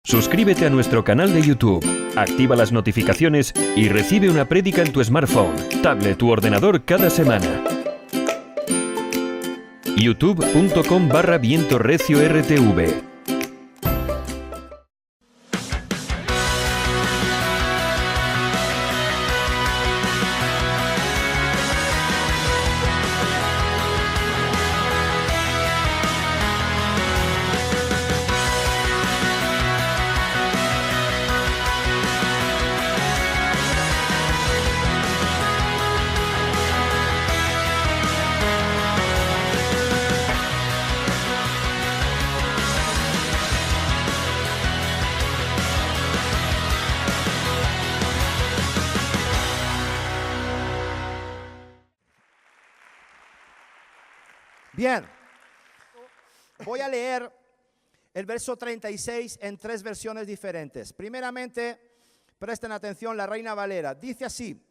Suscríbete a nuestro canal de YouTube, activa las notificaciones y recibe una prédica en tu smartphone, tablet u ordenador cada semana. youtube.com/vientorrecio.rtv. Bien, voy a leer el verso 36 en 3 versiones diferentes. Primeramente, presten atención, la Reina Valera. Dice así: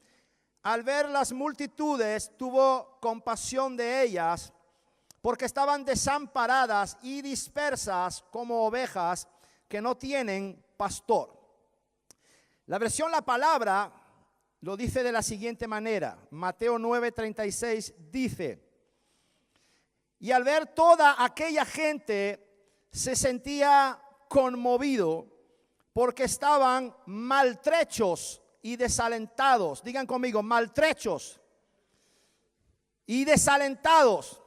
al ver las multitudes, tuvo compasión de ellas, porque estaban desamparadas y dispersas como ovejas que no tienen pastor. La versión La Palabra lo dice de la siguiente manera. Mateo 9:36 dice: y al ver toda aquella gente se sentía conmovido porque estaban maltrechos y desalentados. Digan conmigo, maltrechos y desalentados.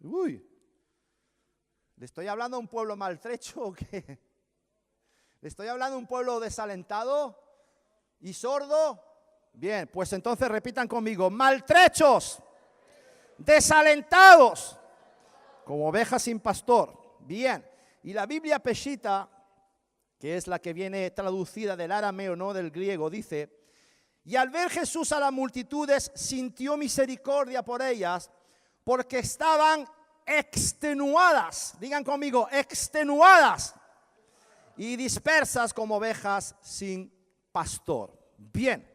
Uy, ¿le estoy hablando a un pueblo maltrecho o qué? ¿Le estoy hablando a un pueblo desalentado y sordo? Bien, pues entonces repitan conmigo, maltrechos, desalentados, como ovejas sin pastor. Bien, y la Biblia Peshitta, que es la que viene traducida del arameo, no del griego, dice: y al ver Jesús a las multitudes, sintió misericordia por ellas, porque estaban extenuadas, digan conmigo, extenuadas y dispersas como ovejas sin pastor. Bien,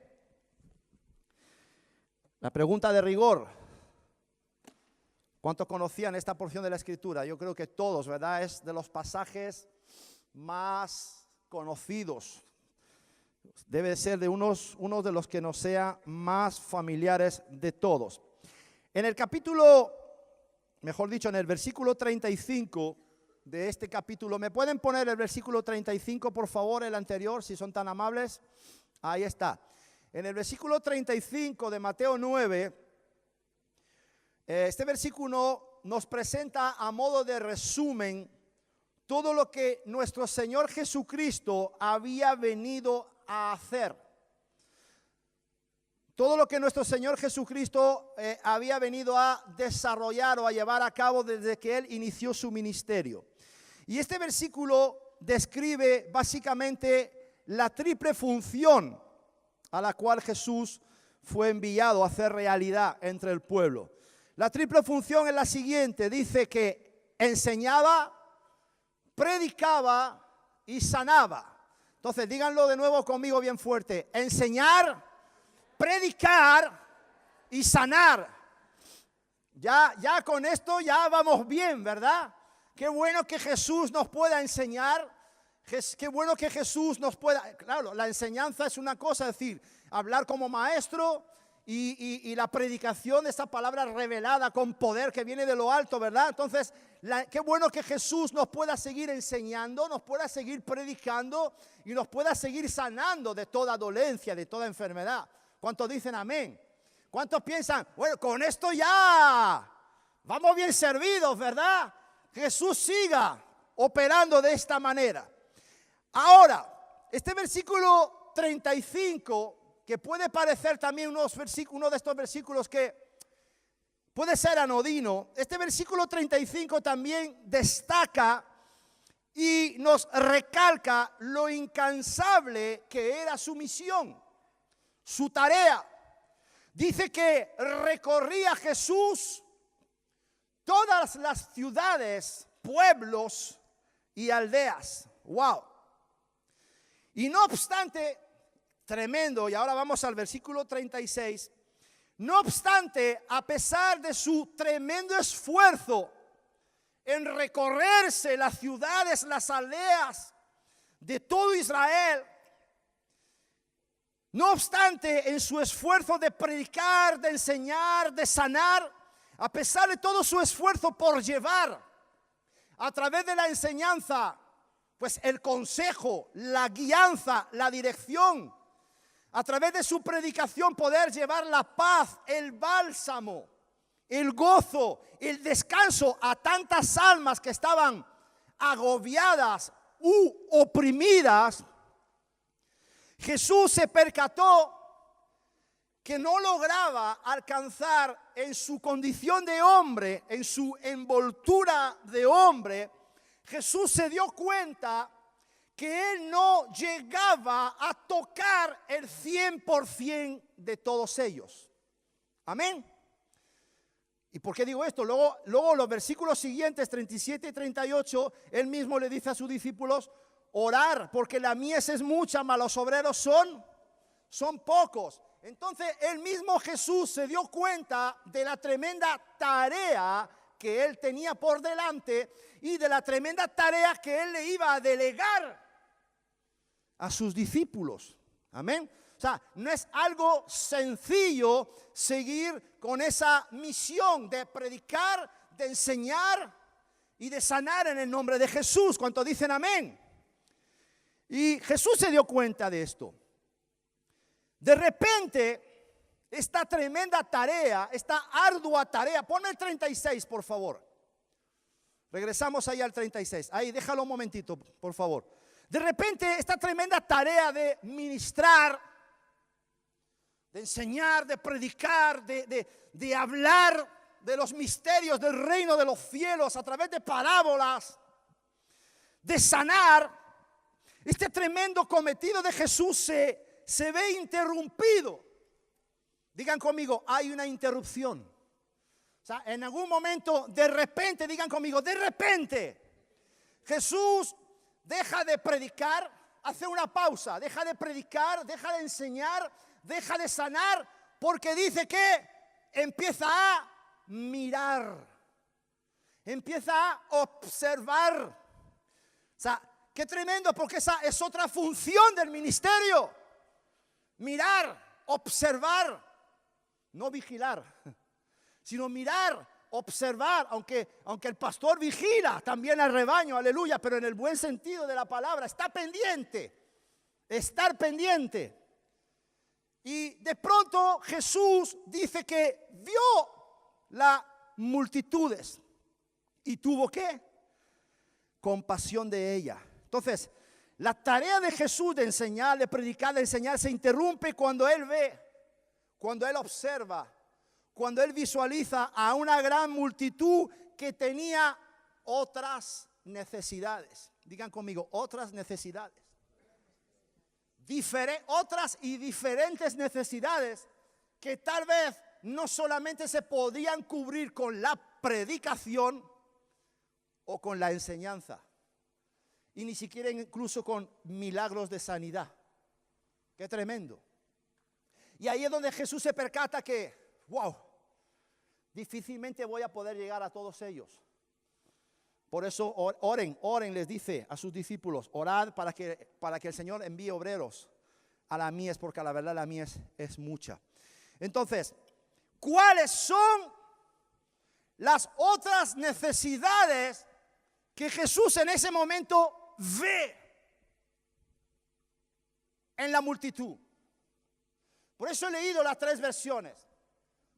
la pregunta de rigor: ¿cuántos conocían esta porción de la Escritura? Yo creo que todos, ¿verdad? Es de los pasajes más conocidos. Debe ser de uno de los que nos sea más familiares de todos. En el capítulo, mejor dicho, en el versículo 35 de este capítulo, ¿me pueden poner el versículo 35, por favor, el anterior, si son tan amables? Ahí está. En el versículo 35 de Mateo 9, este versículo nos presenta a modo de resumen todo lo que nuestro Señor Jesucristo había venido a hacer. Todo lo que nuestro Señor Jesucristo había venido a desarrollar o a llevar a cabo desde que Él inició su ministerio. Y este versículo describe básicamente la triple función a la cual Jesús fue enviado a hacer realidad entre el pueblo. La triple función es la siguiente, dice que enseñaba, predicaba y sanaba. Entonces díganlo de nuevo conmigo bien fuerte: enseñar, predicar y sanar. Ya con esto ya vamos bien, ¿verdad? Qué bueno que Jesús nos pueda enseñar, qué bueno que Jesús nos pueda... Claro, la enseñanza es una cosa, es decir, hablar como maestro, y la predicación de esa palabra revelada con poder que viene de lo alto, ¿verdad? Entonces, qué bueno que Jesús nos pueda seguir enseñando, nos pueda seguir predicando y nos pueda seguir sanando de toda dolencia, de toda enfermedad. ¿Cuántos dicen amén? ¿Cuántos piensan, bueno, con esto ya vamos bien servidos, ¿verdad? Jesús siga operando de esta manera. Ahora, este versículo 35... que puede parecer también uno de estos versículos que puede ser anodino. Este versículo 35 también destaca y nos recalca lo incansable que era su misión, su tarea. Dice que recorría Jesús todas las ciudades, pueblos y aldeas. ¡Wow! Y no obstante... Tremendo, y ahora vamos al versículo 36. No obstante, a pesar de su tremendo esfuerzo en recorrerse las ciudades, las aldeas, de todo Israel. No obstante, en su esfuerzo de predicar, de enseñar, de sanar, a pesar de todo su esfuerzo por llevar a través de la enseñanza, pues el consejo, la guianza, la dirección, a través de su predicación poder llevar la paz, el bálsamo, el gozo, el descanso a tantas almas que estaban agobiadas u oprimidas, Jesús se percató que no lograba alcanzar en su condición de hombre, en su envoltura de hombre. Jesús se dio cuenta que él no llegaba a tocar el 100% de todos ellos. Amén. ¿Y por qué digo esto? Luego los versículos siguientes, 37 y 38, él mismo le dice a sus discípulos: orar, porque la mies es mucha, mas los obreros son pocos. Entonces el mismo Jesús se dio cuenta de la tremenda tarea que él tenía por delante y de la tremenda tarea que él le iba a delegar a sus discípulos. Amén. O sea, no es algo sencillo seguir con esa misión de predicar, de enseñar y de sanar en el nombre de Jesús. ¿Cuántos dicen amén? Y Jesús se dio cuenta de esto. De repente, esta tremenda tarea, esta ardua tarea, ponme el 36, por favor. Regresamos ahí al 36. Ahí, déjalo un momentito, por favor. De repente, esta tremenda tarea de ministrar, de enseñar, de predicar, de hablar de los misterios del reino de los cielos a través de parábolas, de sanar, este tremendo cometido de Jesús se ve interrumpido. Digan conmigo, hay una interrupción. O sea, en algún momento, de repente, digan conmigo, de repente, Jesús deja de predicar, hace una pausa, deja de predicar, deja de enseñar, deja de sanar, porque dice que empieza a mirar, empieza a observar. O sea, qué tremendo, porque esa es otra función del ministerio. Mirar, observar, no vigilar, sino mirar, observar, aunque el pastor vigila también al rebaño, aleluya, pero en el buen sentido de la palabra, está pendiente, estar pendiente. Y de pronto Jesús dice que vio las multitudes y tuvo ¿qué? Compasión de ella. Entonces, la tarea de Jesús de enseñar, de predicar, de enseñar se interrumpe cuando Él ve, cuando Él observa, cuando Él visualiza a una gran multitud que tenía otras necesidades. Digan conmigo, otras necesidades. Otras y diferentes necesidades que tal vez no solamente se podían cubrir con la predicación o con la enseñanza, y ni siquiera incluso con milagros de sanidad. Qué tremendo. Y ahí es donde Jesús se percata que, wow, difícilmente voy a poder llegar a todos ellos. Por eso oren, les dice a sus discípulos, orad para que el Señor envíe obreros a la mies, porque la verdad la mies es mucha. Entonces, ¿cuáles son las otras necesidades que Jesús en ese momento ve en la multitud? Por eso he leído las tres versiones,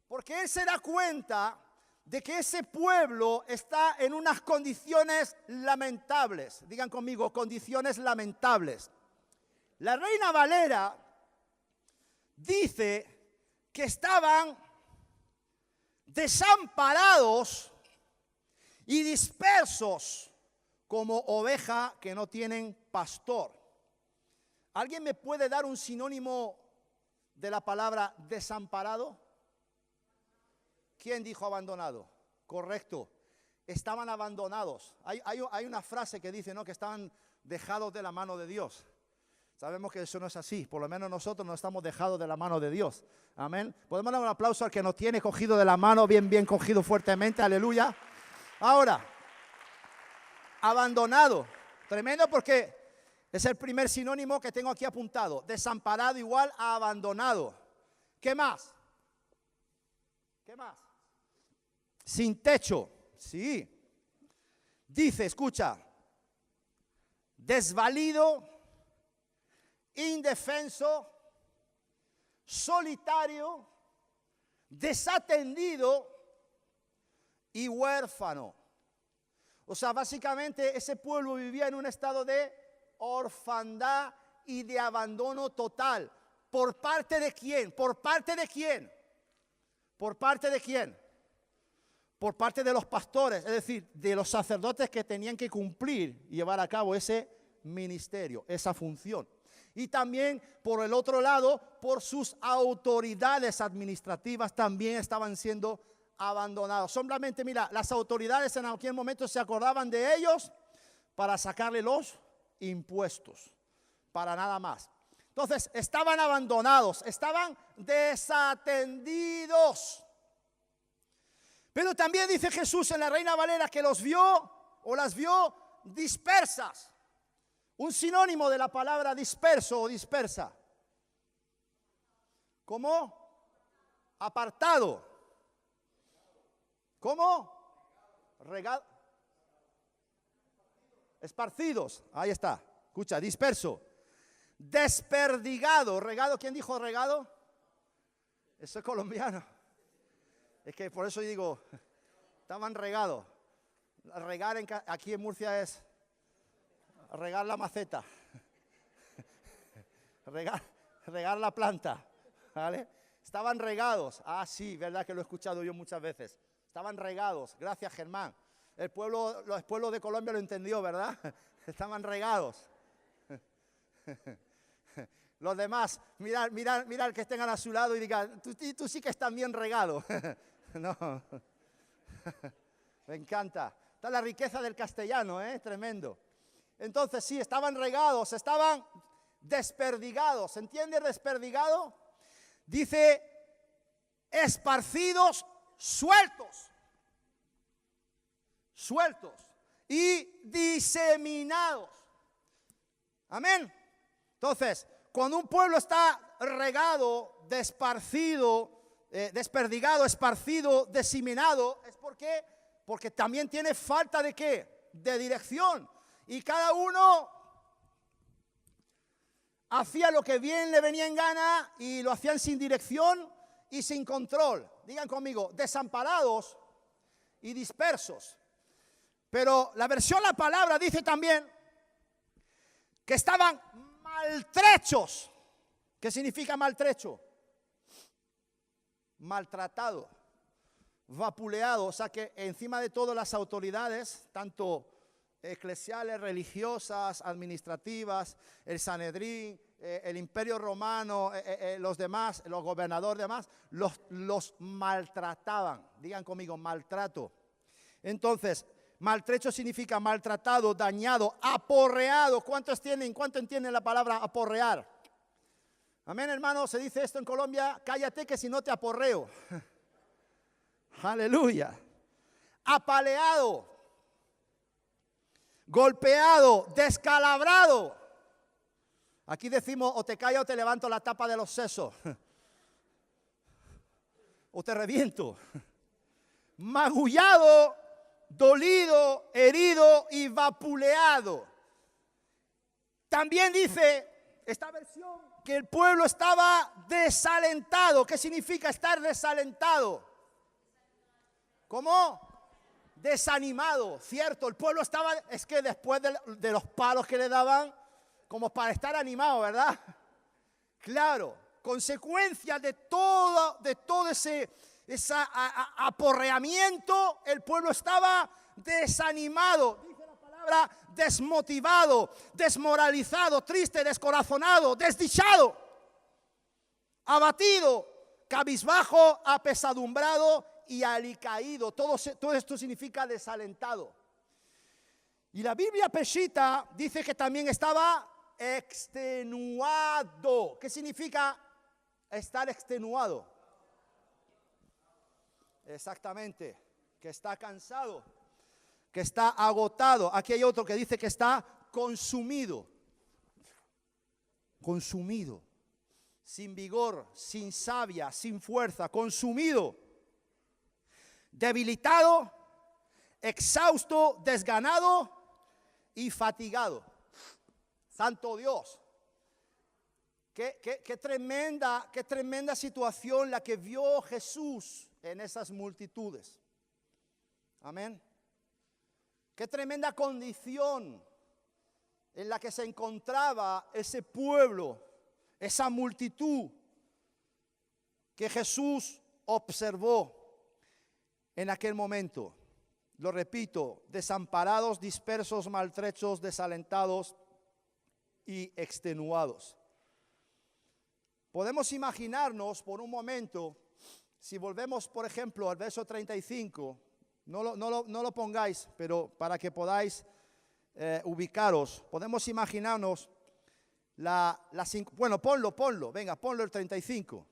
porque Él se da cuenta de que ese pueblo está en unas condiciones lamentables. Digan conmigo, condiciones lamentables. La Reina Valera dice que estaban desamparados y dispersos como oveja que no tienen pastor. ¿Alguien me puede dar un sinónimo de la palabra desamparado? ¿Quién dijo abandonado? Correcto. Estaban abandonados. Hay una frase que dice, ¿no?, que estaban dejados de la mano de Dios. Sabemos que eso no es así. Por lo menos nosotros no estamos dejados de la mano de Dios. Amén. Podemos dar un aplauso al que nos tiene cogido de la mano, bien cogido fuertemente. Aleluya. Ahora, abandonado. Tremendo, porque Es el primer sinónimo que tengo aquí apuntado. Desamparado igual a abandonado. ¿Qué más? ¿Qué más? Sin techo. Sí. Dice, escucha. Desvalido, indefenso, solitario, desatendido y huérfano. O sea, básicamente ese pueblo vivía en un estado de orfandad y de abandono total. ¿Por parte de quién? ¿Por parte de quién? ¿Por parte de quién? Por parte de los pastores, es decir, de los sacerdotes que tenían que cumplir y llevar a cabo ese ministerio, esa función. Y también, por el otro lado, por sus autoridades administrativas también estaban siendo abandonados. Solamente, mira, las autoridades en aquel momento se acordaban de ellos para sacarle los impuestos, para nada más. Entonces, estaban abandonados, estaban desatendidos. Pero también dice Jesús en la Reina Valera que los vio o las vio dispersas. Un sinónimo de la palabra disperso o dispersa. ¿Cómo? Apartado. ¿Cómo? Regado. Esparcidos. Ahí está. Escucha, disperso. Desperdigado. ¿Regado? ¿Quién dijo regado? Eso es colombiano. Es que por eso digo, estaban regados. Regar aquí en Murcia es regar la maceta. Regar la planta. ¿Vale? Estaban regados. Ah, sí, verdad que lo he escuchado yo muchas veces. Estaban regados. Gracias, Germán. El pueblo de Colombia lo entendió, ¿verdad? Estaban regados. Los demás, mirad que estén a su lado y digan, tú sí que estás bien regado. No. Me encanta. Está la riqueza del castellano, tremendo. Entonces sí, estaban regados, estaban desperdigados. ¿Se entiende desperdigado? Dice, esparcidos, sueltos y diseminados. Amén. Entonces, cuando un pueblo está regado, desperdigado, esparcido, diseminado, es porque también tiene falta de ¿qué? De dirección. Y cada uno hacía lo que bien le venía en gana y lo hacían sin dirección y sin control. Digan conmigo, desamparados y dispersos. Pero la versión La Palabra dice también que estaban maltrechos. ¿Qué significa maltrecho? Maltratado, vapuleado. O sea que encima de todo las autoridades, tanto eclesiales, religiosas, administrativas, el Sanedrín, el Imperio Romano, los demás, los gobernadores demás, los maltrataban. Digan conmigo, maltrato. Entonces, maltrecho significa maltratado, dañado, aporreado. ¿Cuánto entienden la palabra aporrear? Amén, hermano. Se dice esto en Colombia, cállate que si no te aporreo. Aleluya. Apaleado, golpeado, descalabrado. Aquí decimos, o te callo o te levanto la tapa de los sesos. O te reviento. Magullado, dolido, herido y vapuleado. También dice esta versión que el pueblo estaba desalentado. ¿Qué significa estar desalentado? ¿Cómo? Desanimado, cierto. El pueblo estaba, es que después de los palos que le daban, como para estar animado, ¿verdad? Claro, consecuencia de todo ese aporreamiento, el pueblo estaba desanimado. Dice la palabra desmotivado, desmoralizado, triste, descorazonado, desdichado, abatido, cabizbajo, apesadumbrado y alicaído. Todo esto significa desalentado. Y la Biblia Peshitta dice que también estaba extenuado. ¿Qué significa estar extenuado? Exactamente, que está cansado, que está agotado. Aquí hay otro que dice que está consumido. consumido, sin vigor, sin savia, sin fuerza, consumido, debilitado, exhausto, desganado y fatigado. Santo Dios. Qué tremenda situación la que vio Jesús en esas multitudes. Amén. Qué tremenda condición en la que se encontraba ese pueblo, esa multitud que Jesús observó en aquel momento. Lo repito, desamparados, dispersos, maltrechos, desalentados y extenuados. Podemos imaginarnos por un momento, si volvemos por ejemplo al verso 35, no lo pongáis, pero para que podáis ubicaros, podemos imaginarnos bueno, ponlo, venga, ponlo el 35.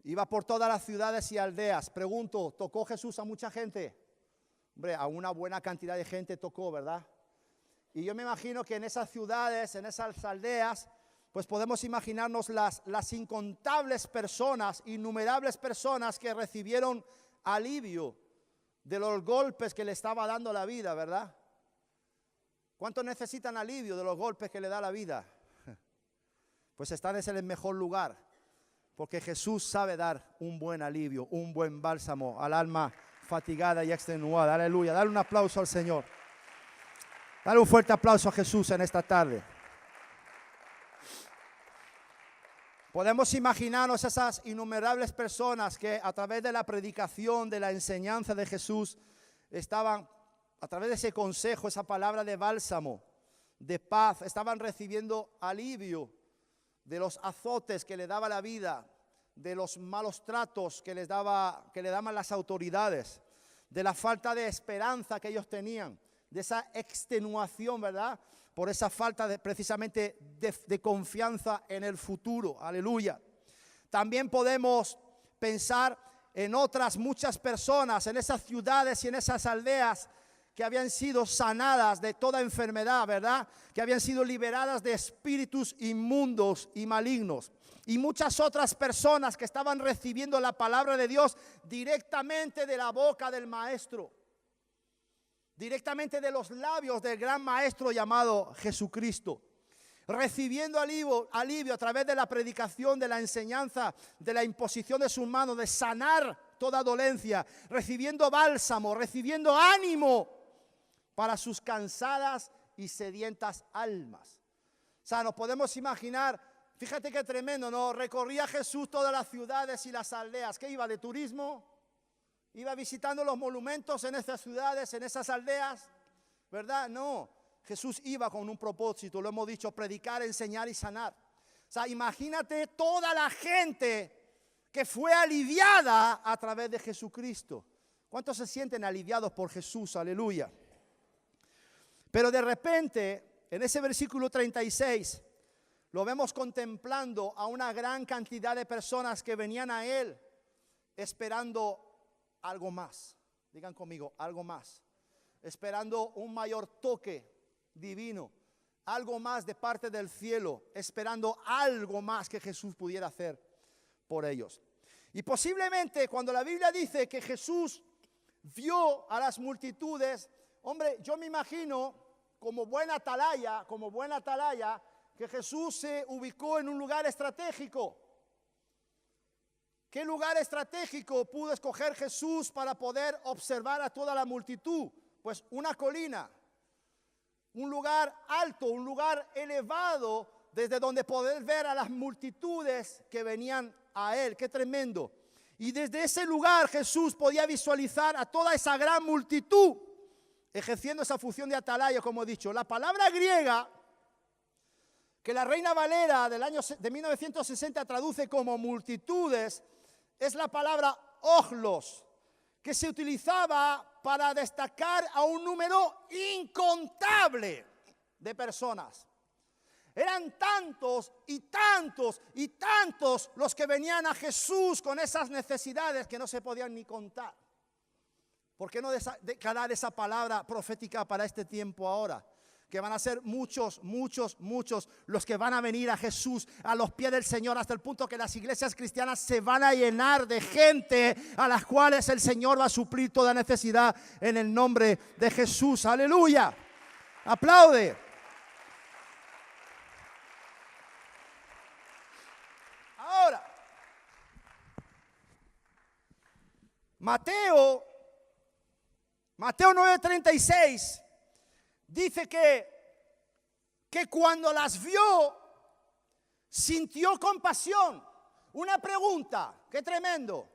Iba por todas las ciudades y aldeas. Pregunto, ¿tocó Jesús a mucha gente? Hombre, a una buena cantidad de gente tocó, ¿verdad? Y yo me imagino que en esas ciudades, en esas aldeas, pues podemos imaginarnos las incontables personas, innumerables personas que recibieron alivio de los golpes que le estaba dando la vida, ¿verdad? ¿Cuántos necesitan alivio de los golpes que le da la vida? Pues están en el mejor lugar, porque Jesús sabe dar un buen alivio, un buen bálsamo al alma fatigada y extenuada. Aleluya, dale un aplauso al Señor. Dale un fuerte aplauso a Jesús en esta tarde. Podemos imaginarnos esas innumerables personas que a través de la predicación, de la enseñanza de Jesús, estaban, a través de ese consejo, esa palabra de bálsamo, de paz, estaban recibiendo alivio de los azotes que le daba la vida, de los malos tratos que le daban las autoridades, de la falta de esperanza que ellos tenían, de esa extenuación, ¿verdad? Por esa falta precisamente de confianza en el futuro. Aleluya. También podemos pensar en otras muchas personas, en esas ciudades y en esas aldeas que habían sido sanadas de toda enfermedad, ¿verdad? Que habían sido liberadas de espíritus inmundos y malignos. Y muchas otras personas que estaban recibiendo la palabra de Dios directamente de la boca del Maestro, directamente de los labios del gran Maestro llamado Jesucristo, recibiendo alivio a través de la predicación, de la enseñanza, de la imposición de sus manos, de sanar toda dolencia, recibiendo bálsamo, recibiendo ánimo para sus cansadas y sedientas almas. O sea, nos podemos imaginar, fíjate qué tremendo, ¿no? Recorría Jesús todas las ciudades y las aldeas. ¿Qué iba? ¿De turismo? ¿Iba visitando los monumentos en esas ciudades, en esas aldeas? ¿Verdad? No. Jesús iba con un propósito, lo hemos dicho, predicar, enseñar y sanar. O sea, imagínate toda la gente que fue aliviada a través de Jesucristo. ¿Cuántos se sienten aliviados por Jesús? Aleluya. Pero de repente, en ese versículo 36, lo vemos contemplando a una gran cantidad de personas que venían a Él esperando algo más. Digan conmigo, algo más. Esperando un mayor toque divino, algo más de parte del cielo, esperando algo más que Jesús pudiera hacer por ellos. Y posiblemente cuando la Biblia dice que Jesús vio a las multitudes, hombre, yo me imagino como buena atalaya, que Jesús se ubicó en un lugar estratégico. ¿Qué lugar estratégico pudo escoger Jesús para poder observar a toda la multitud? Pues una colina, un lugar alto, un lugar elevado, desde donde poder ver a las multitudes que venían a Él. ¡Qué tremendo! Y desde ese lugar Jesús podía visualizar a toda esa gran multitud, ejerciendo esa función de atalaya, como he dicho. La palabra griega, que la Reina Valera del año de 1960 traduce como multitudes, es la palabra oglos, que se utilizaba para destacar a un número incontable de personas. Eran tantos y tantos y tantos los que venían a Jesús con esas necesidades que no se podían ni contar. ¿Por qué no declarar esa palabra profética para este tiempo ahora? que van a ser muchos los que van a venir a Jesús, a los pies del Señor, hasta el punto que las iglesias cristianas se van a llenar de gente a las cuales el Señor va a suplir toda necesidad en el nombre de Jesús. Aleluya. Aplaude. Ahora, Mateo 9:36 dice que cuando las vio, sintió compasión. Una pregunta, qué tremendo.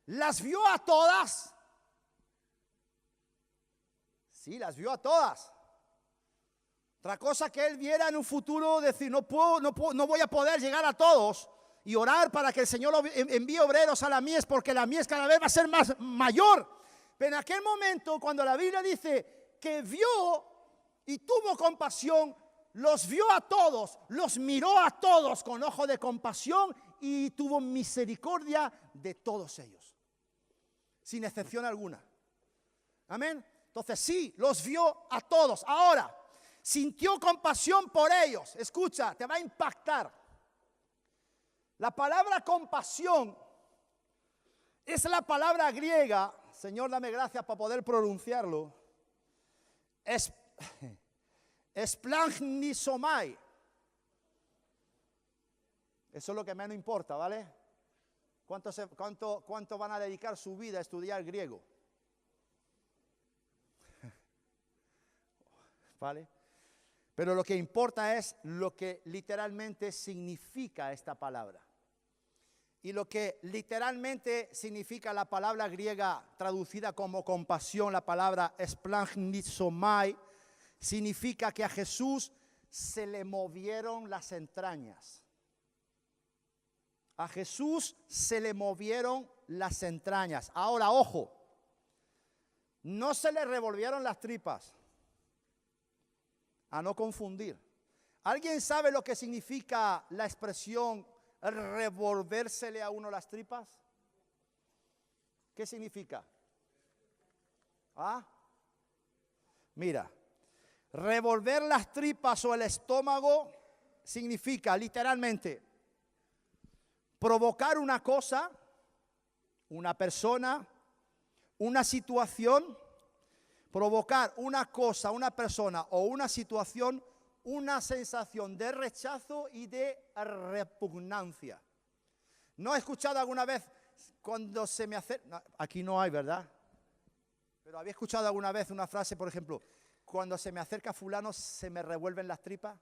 ¿Las vio a todas? Sí, las vio a todas. Otra cosa que él viera en un futuro, decir, no voy a poder llegar a todos, y orar para que el Señor envíe obreros a la mies, porque la mies cada vez va a ser mayor. Pero en aquel momento, cuando la Biblia dice que vio y tuvo compasión, los vio a todos, los miró a todos con ojo de compasión y tuvo misericordia de todos ellos, sin excepción alguna. Amén. Entonces sí, los vio a todos. Ahora, sintió compasión por ellos. Escucha, te va a impactar. La palabra compasión es la palabra griega, Señor, dame gracias para poder pronunciarlo, esplagnisomai. Eso es lo que menos importa, ¿vale? ¿Cuánto van a dedicar su vida a estudiar griego? ¿Vale? Pero lo que importa es lo que literalmente significa esta palabra. Y lo que literalmente significa la palabra griega traducida como compasión, la palabra esplagnisomai, significa que a Jesús se le movieron las entrañas. A Jesús se le movieron las entrañas. Ahora, ojo, no se le revolvieron las tripas. A no confundir. ¿Alguien sabe lo que significa la expresión revolvérsele a uno las tripas? ¿Qué significa? ¿Ah? Mira, revolver las tripas o el estómago significa literalmente provocar una cosa, una persona, una situación, provocar una cosa, una persona o una situación, una sensación de rechazo y de repugnancia. ¿No he escuchado alguna vez cuando se me acerca? No, aquí no hay, ¿verdad? Pero había escuchado alguna vez una frase, por ejemplo, cuando se me acerca fulano se me revuelven las tripas.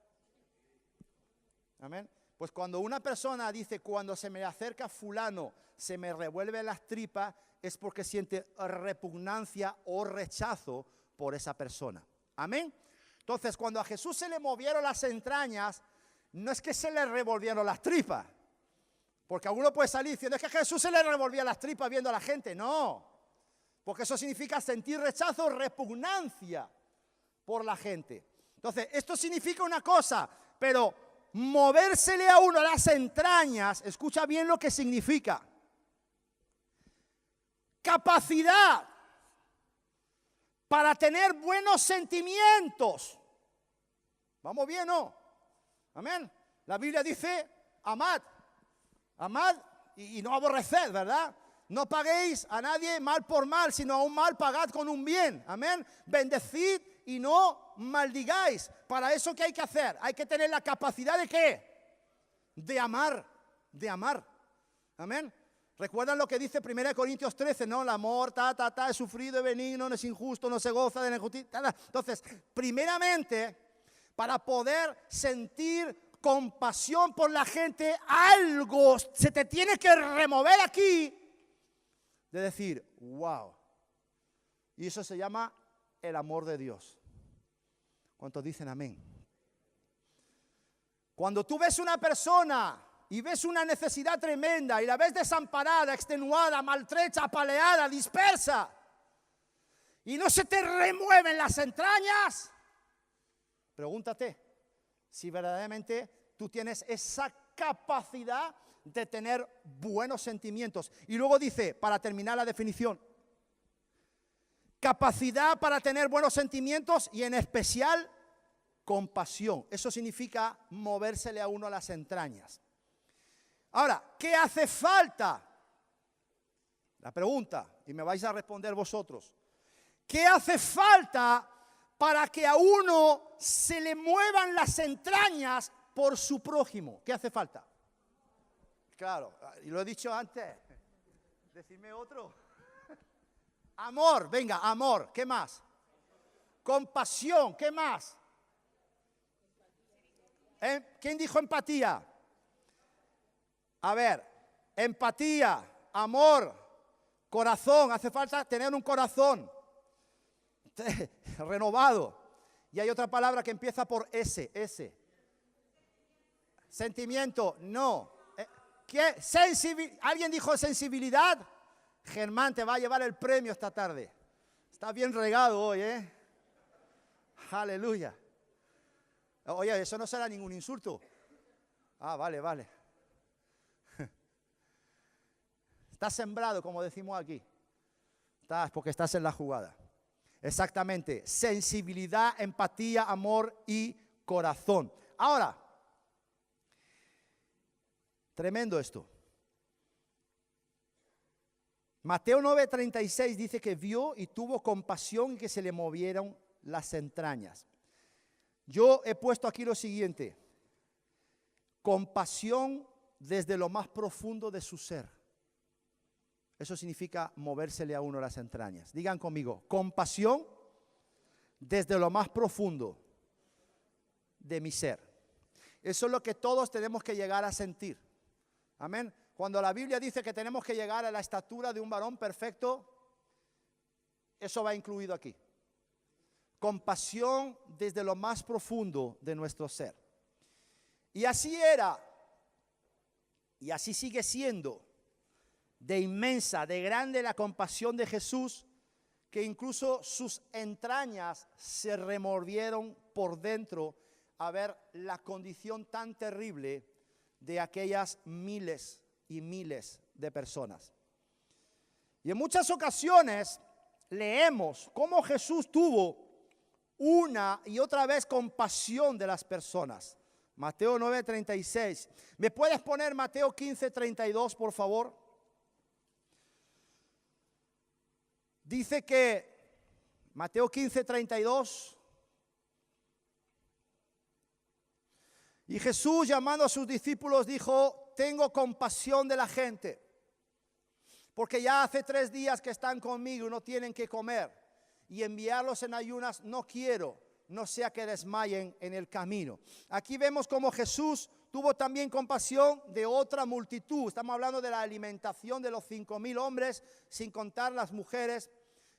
Amén. Pues cuando una persona dice cuando se me acerca fulano se me revuelven las tripas, es porque siente repugnancia o rechazo por esa persona. Amén. Entonces, cuando a Jesús se le movieron las entrañas, no es que se le revolvieron las tripas. Porque alguno puede salir diciendo, es que a Jesús se le revolvía las tripas viendo a la gente. No, porque eso significa sentir rechazo, repugnancia por la gente. Entonces, esto significa una cosa, pero movérsele a uno las entrañas, escucha bien lo que significa. Capacidad para tener buenos sentimientos. ¿Vamos bien, no? Amén. La Biblia dice, amad y no aborreced, ¿verdad? No paguéis a nadie mal por mal, sino a un mal pagad con un bien. Amén. Bendecid y no maldigáis. Para eso, ¿qué hay que hacer? Hay que tener la capacidad de ¿qué? De amar. Amén. ¿Recuerdan lo que dice 1 Corintios 13? ¿No? El amor, es sufrido, es benigno, no es injusto, no se goza de la injusticia. Entonces, primeramente, para poder sentir compasión por la gente, algo se te tiene que remover aquí de decir, wow. Y eso se llama el amor de Dios. ¿Cuántos dicen amén? Cuando tú ves una persona y ves una necesidad tremenda y la ves desamparada, extenuada, maltrecha, apaleada, dispersa, y no se te remueven las entrañas, pregúntate si verdaderamente tú tienes esa capacidad de tener buenos sentimientos. Y luego dice, para terminar la definición, capacidad para tener buenos sentimientos y en especial compasión. Eso significa movérsele a uno a las entrañas. Ahora, ¿qué hace falta? La pregunta, y me vais a responder vosotros. ¿Qué hace falta para que a uno se le muevan las entrañas por su prójimo? ¿Qué hace falta? Claro, y lo he dicho antes. Decidme otro. Amor, venga, amor. ¿Qué más? Compasión, ¿qué más? ¿Quién dijo empatía? A ver, empatía, amor, corazón. Hace falta tener un corazón renovado. Y hay otra palabra que empieza por S. Sentimiento, no. ¿Qué? ¿Alguien dijo sensibilidad? Germán te va a llevar el premio esta tarde. Está bien regado hoy, ¿eh? Aleluya. Oye, eso no será ningún insulto. Ah, vale. Estás sembrado, como decimos aquí. Porque estás en la jugada. Exactamente. Sensibilidad, empatía, amor y corazón. Ahora, tremendo esto. Mateo 9:36 dice que vio y tuvo compasión y que se le movieron las entrañas. Yo he puesto aquí lo siguiente: compasión desde lo más profundo de su ser. Eso significa movérsele a uno las entrañas. Digan conmigo, compasión desde lo más profundo de mi ser. Eso es lo que todos tenemos que llegar a sentir. Amén. Cuando la Biblia dice que tenemos que llegar a la estatura de un varón perfecto, eso va incluido aquí. Compasión desde lo más profundo de nuestro ser. Y así era, y así sigue siendo, de inmensa, de grande la compasión de Jesús, que incluso sus entrañas se removieron por dentro a ver la condición tan terrible de aquellas miles y miles de personas. Y en muchas ocasiones leemos cómo Jesús tuvo una y otra vez compasión de las personas. Mateo 9:36. ¿Me puedes poner Mateo 15:32, por favor? Dice que Mateo 15:32. Y Jesús, llamando a sus discípulos, dijo: tengo compasión de la gente, porque ya hace 3 días que están conmigo y no tienen que comer, y enviarlos en ayunas no quiero, no sea que desmayen en el camino. Aquí vemos cómo Jesús tuvo también compasión de otra multitud. Estamos hablando de la alimentación de los 5,000 hombres, sin contar las mujeres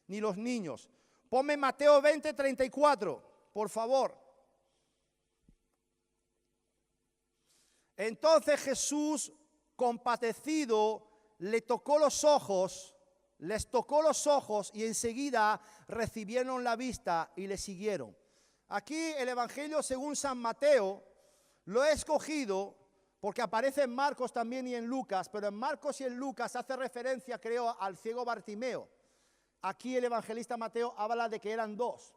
ni los niños. Ponme Mateo 20:34, por favor. Entonces Jesús, compadecido, les tocó los ojos y enseguida recibieron la vista y le siguieron. Aquí el Evangelio según San Mateo lo he escogido porque aparece en Marcos también y en Lucas, pero en Marcos y en Lucas hace referencia, creo, al ciego Bartimeo. Aquí el evangelista Mateo habla de que eran 2.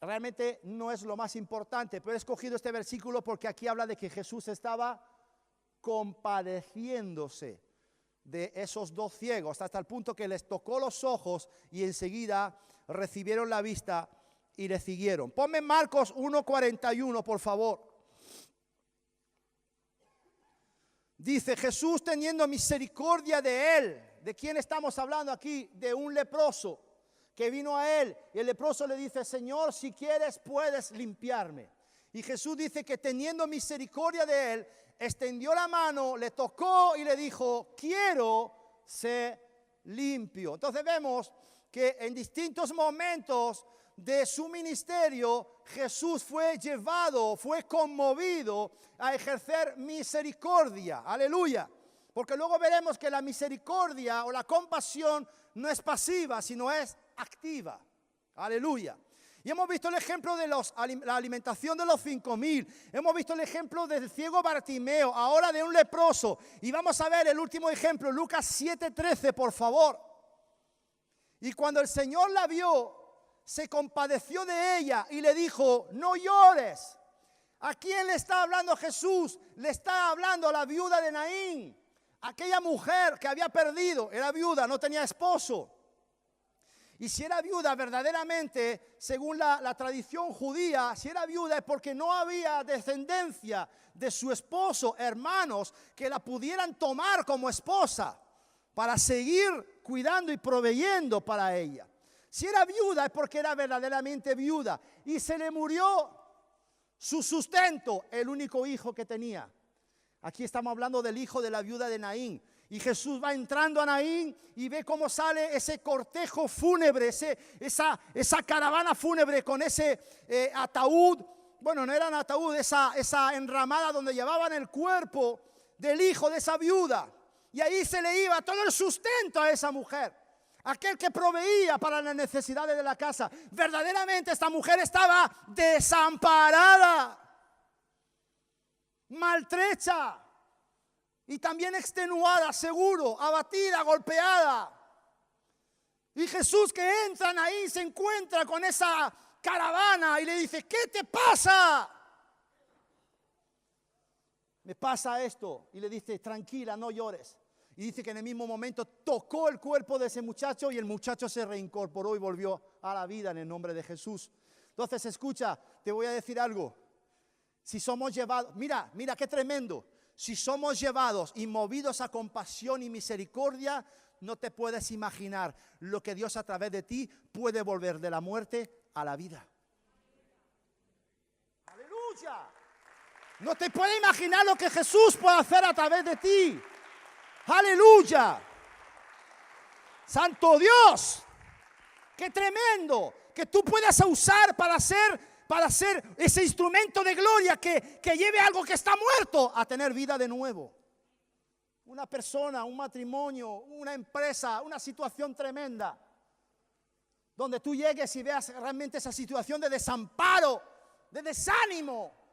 Realmente no es lo más importante, pero he escogido este versículo porque aquí habla de que Jesús estaba compadeciéndose de esos 2 ciegos, hasta el punto que les tocó los ojos y enseguida recibieron la vista y le siguieron. Ponme Marcos 1:41, por favor. Dice: Jesús, teniendo misericordia de él. ¿De quién estamos hablando aquí? De un leproso que vino a él, y el leproso le dice: Señor, si quieres puedes limpiarme. Y Jesús dice que teniendo misericordia de él, extendió la mano, le tocó y le dijo: quiero ser limpio. Entonces vemos que en distintos momentos de su ministerio, Jesús fue llevado, fue conmovido a ejercer misericordia. Aleluya. Porque luego veremos que la misericordia o la compasión no es pasiva, sino es activa. Aleluya. Y hemos visto el ejemplo de la alimentación de los 5,000. Hemos visto el ejemplo del ciego Bartimeo, ahora de un leproso. Y vamos a ver el último ejemplo, Lucas 7:13, por favor. Y cuando el Señor la vio, se compadeció de ella y le dijo, no llores. ¿A quién le está hablando Jesús? Le está hablando a la viuda de Naín, aquella mujer que había perdido, era viuda, no tenía esposo. Y si era viuda verdaderamente, según la tradición judía, si era viuda es porque no había descendencia de su esposo, hermanos, que la pudieran tomar como esposa para seguir cuidando y proveyendo para ella. Si era viuda es porque era verdaderamente viuda y se le murió su sustento, el único hijo que tenía. Aquí estamos hablando del hijo de la viuda de Naín. Y Jesús va entrando a Naín y ve cómo sale ese cortejo fúnebre, esa caravana fúnebre con ese ataúd. Bueno, no era un ataúd, esa enramada donde llevaban el cuerpo del hijo de esa viuda. Y ahí se le iba todo el sustento a esa mujer, aquel que proveía para las necesidades de la casa. Verdaderamente esta mujer estaba desamparada, maltrecha y también extenuada, seguro, abatida, golpeada. Y Jesús, que entra ahí, se encuentra con esa caravana y le dice, ¿qué te pasa? Me pasa esto. Y le dice, tranquila, no llores. Y dice que en el mismo momento tocó el cuerpo de ese muchacho y el muchacho se reincorporó y volvió a la vida en el nombre de Jesús. Entonces, escucha, te voy a decir algo. Si somos llevados, mira qué tremendo. Si somos llevados y movidos a compasión y misericordia, no te puedes imaginar lo que Dios a través de ti puede volver de la muerte a la vida. ¡Aleluya! No te puedes imaginar lo que Jesús puede hacer a través de ti. ¡Aleluya! ¡Santo Dios! ¡Qué tremendo! Que tú puedas usar para ser ese instrumento de gloria que lleve algo que está muerto a tener vida de nuevo. Una persona, un matrimonio, una empresa, una situación tremenda, donde tú llegues y veas realmente esa situación de desamparo, de desánimo,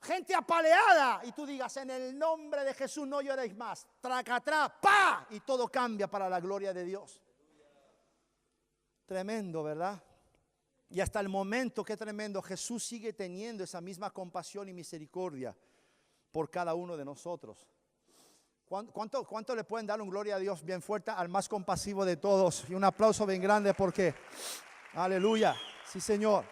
gente apaleada, y tú digas, en el nombre de Jesús no lloréis más, tracatrá, pa, y todo cambia para la gloria de Dios. Tremendo, ¿verdad? Y hasta el momento, qué tremendo, Jesús sigue teniendo esa misma compasión y misericordia por cada uno de nosotros. ¿Cuánto le pueden dar un gloria a Dios bien fuerte al más compasivo de todos? Y un aplauso bien grande porque, aleluya, sí Señor.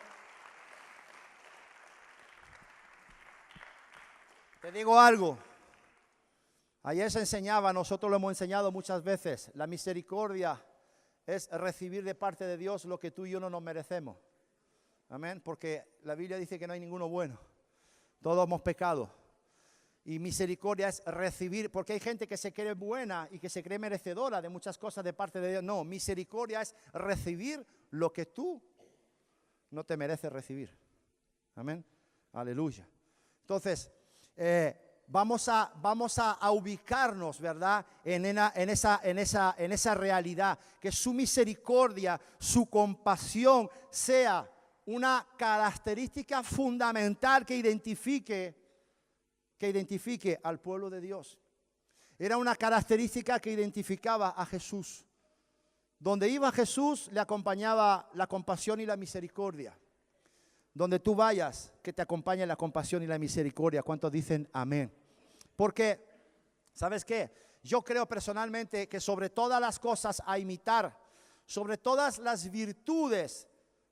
Te digo algo, ayer se enseñaba, nosotros lo hemos enseñado muchas veces, la misericordia es recibir de parte de Dios lo que tú y yo no nos merecemos. Amén, porque la Biblia dice que no hay ninguno bueno, todos hemos pecado. Y misericordia es recibir, porque hay gente que se cree buena y que se cree merecedora de muchas cosas de parte de Dios. No, misericordia es recibir lo que tú no te mereces recibir. Amén, aleluya. Entonces, vamos a ubicarnos, ¿verdad? En esa realidad, que su misericordia, su compasión sea una característica fundamental que identifique al pueblo de Dios. Era una característica que identificaba a Jesús. Donde iba Jesús le acompañaba la compasión y la misericordia. Donde tú vayas, que te acompañe la compasión y la misericordia. ¿Cuántos dicen amén? Porque, ¿sabes qué? Yo creo personalmente que sobre todas las cosas a imitar, sobre todas las virtudes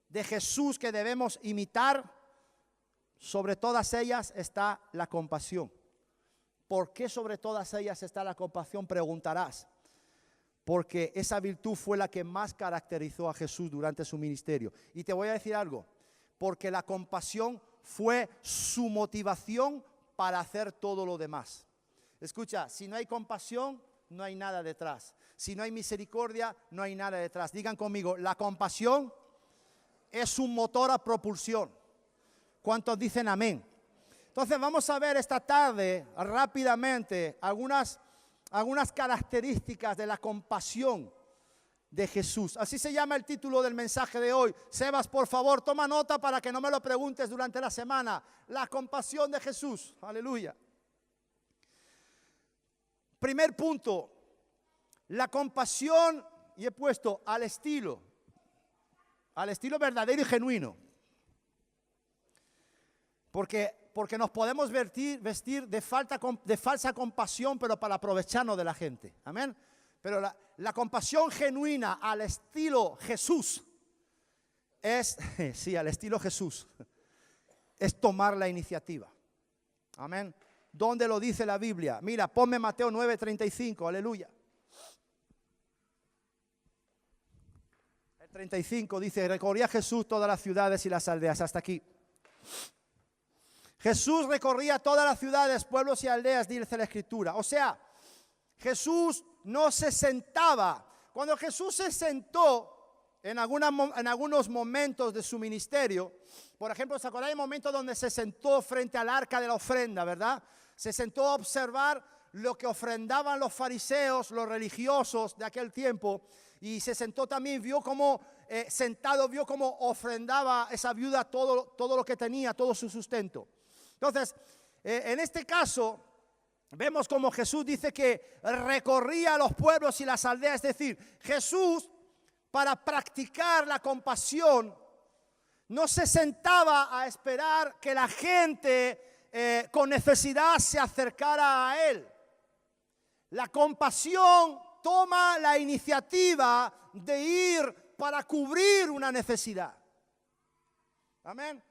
de Jesús que debemos imitar, sobre todas ellas está la compasión. ¿Por qué sobre todas ellas está la compasión? Preguntarás. Porque esa virtud fue la que más caracterizó a Jesús durante su ministerio. Y te voy a decir algo. Porque la compasión fue su motivación para hacer todo lo demás. Escucha, si no hay compasión, no hay nada detrás. Si no hay misericordia, no hay nada detrás. Digan conmigo, la compasión es un motor a propulsión. ¿Cuántos dicen amén? Entonces vamos a ver esta tarde rápidamente algunas características de la compasión de Jesús. Así se llama el título del mensaje de hoy. Sebas, por favor, toma nota para que no me lo preguntes durante la semana. La compasión de Jesús. Aleluya. Primer punto. La compasión, y he puesto al estilo al estilo verdadero y genuino. Porque nos podemos vestir de falsa compasión, pero para aprovecharnos de la gente. Amén. Pero la compasión genuina al estilo Jesús es, sí, al estilo Jesús, es tomar la iniciativa. Amén. ¿Dónde lo dice la Biblia? Mira, ponme Mateo 9:35, aleluya. El 35 dice, recorría Jesús todas las ciudades y las aldeas, hasta aquí. Jesús recorría todas las ciudades, pueblos y aldeas, dice la Escritura. O sea, Jesús no se sentaba. Cuando Jesús se sentó en algunos momentos de su ministerio, por ejemplo, ¿se acuerdan del momento donde se sentó frente al arca de la ofrenda, verdad? Se sentó a observar lo que ofrendaban los fariseos, los religiosos de aquel tiempo, y se sentó también, vio cómo vio cómo ofrendaba esa viuda todo lo que tenía, todo su sustento. Entonces, en este caso, vemos como Jesús dice que recorría los pueblos y las aldeas. Es decir, Jesús, para practicar la compasión, no se sentaba a esperar que la gente con necesidad se acercara a Él. La compasión toma la iniciativa de ir para cubrir una necesidad. Amén.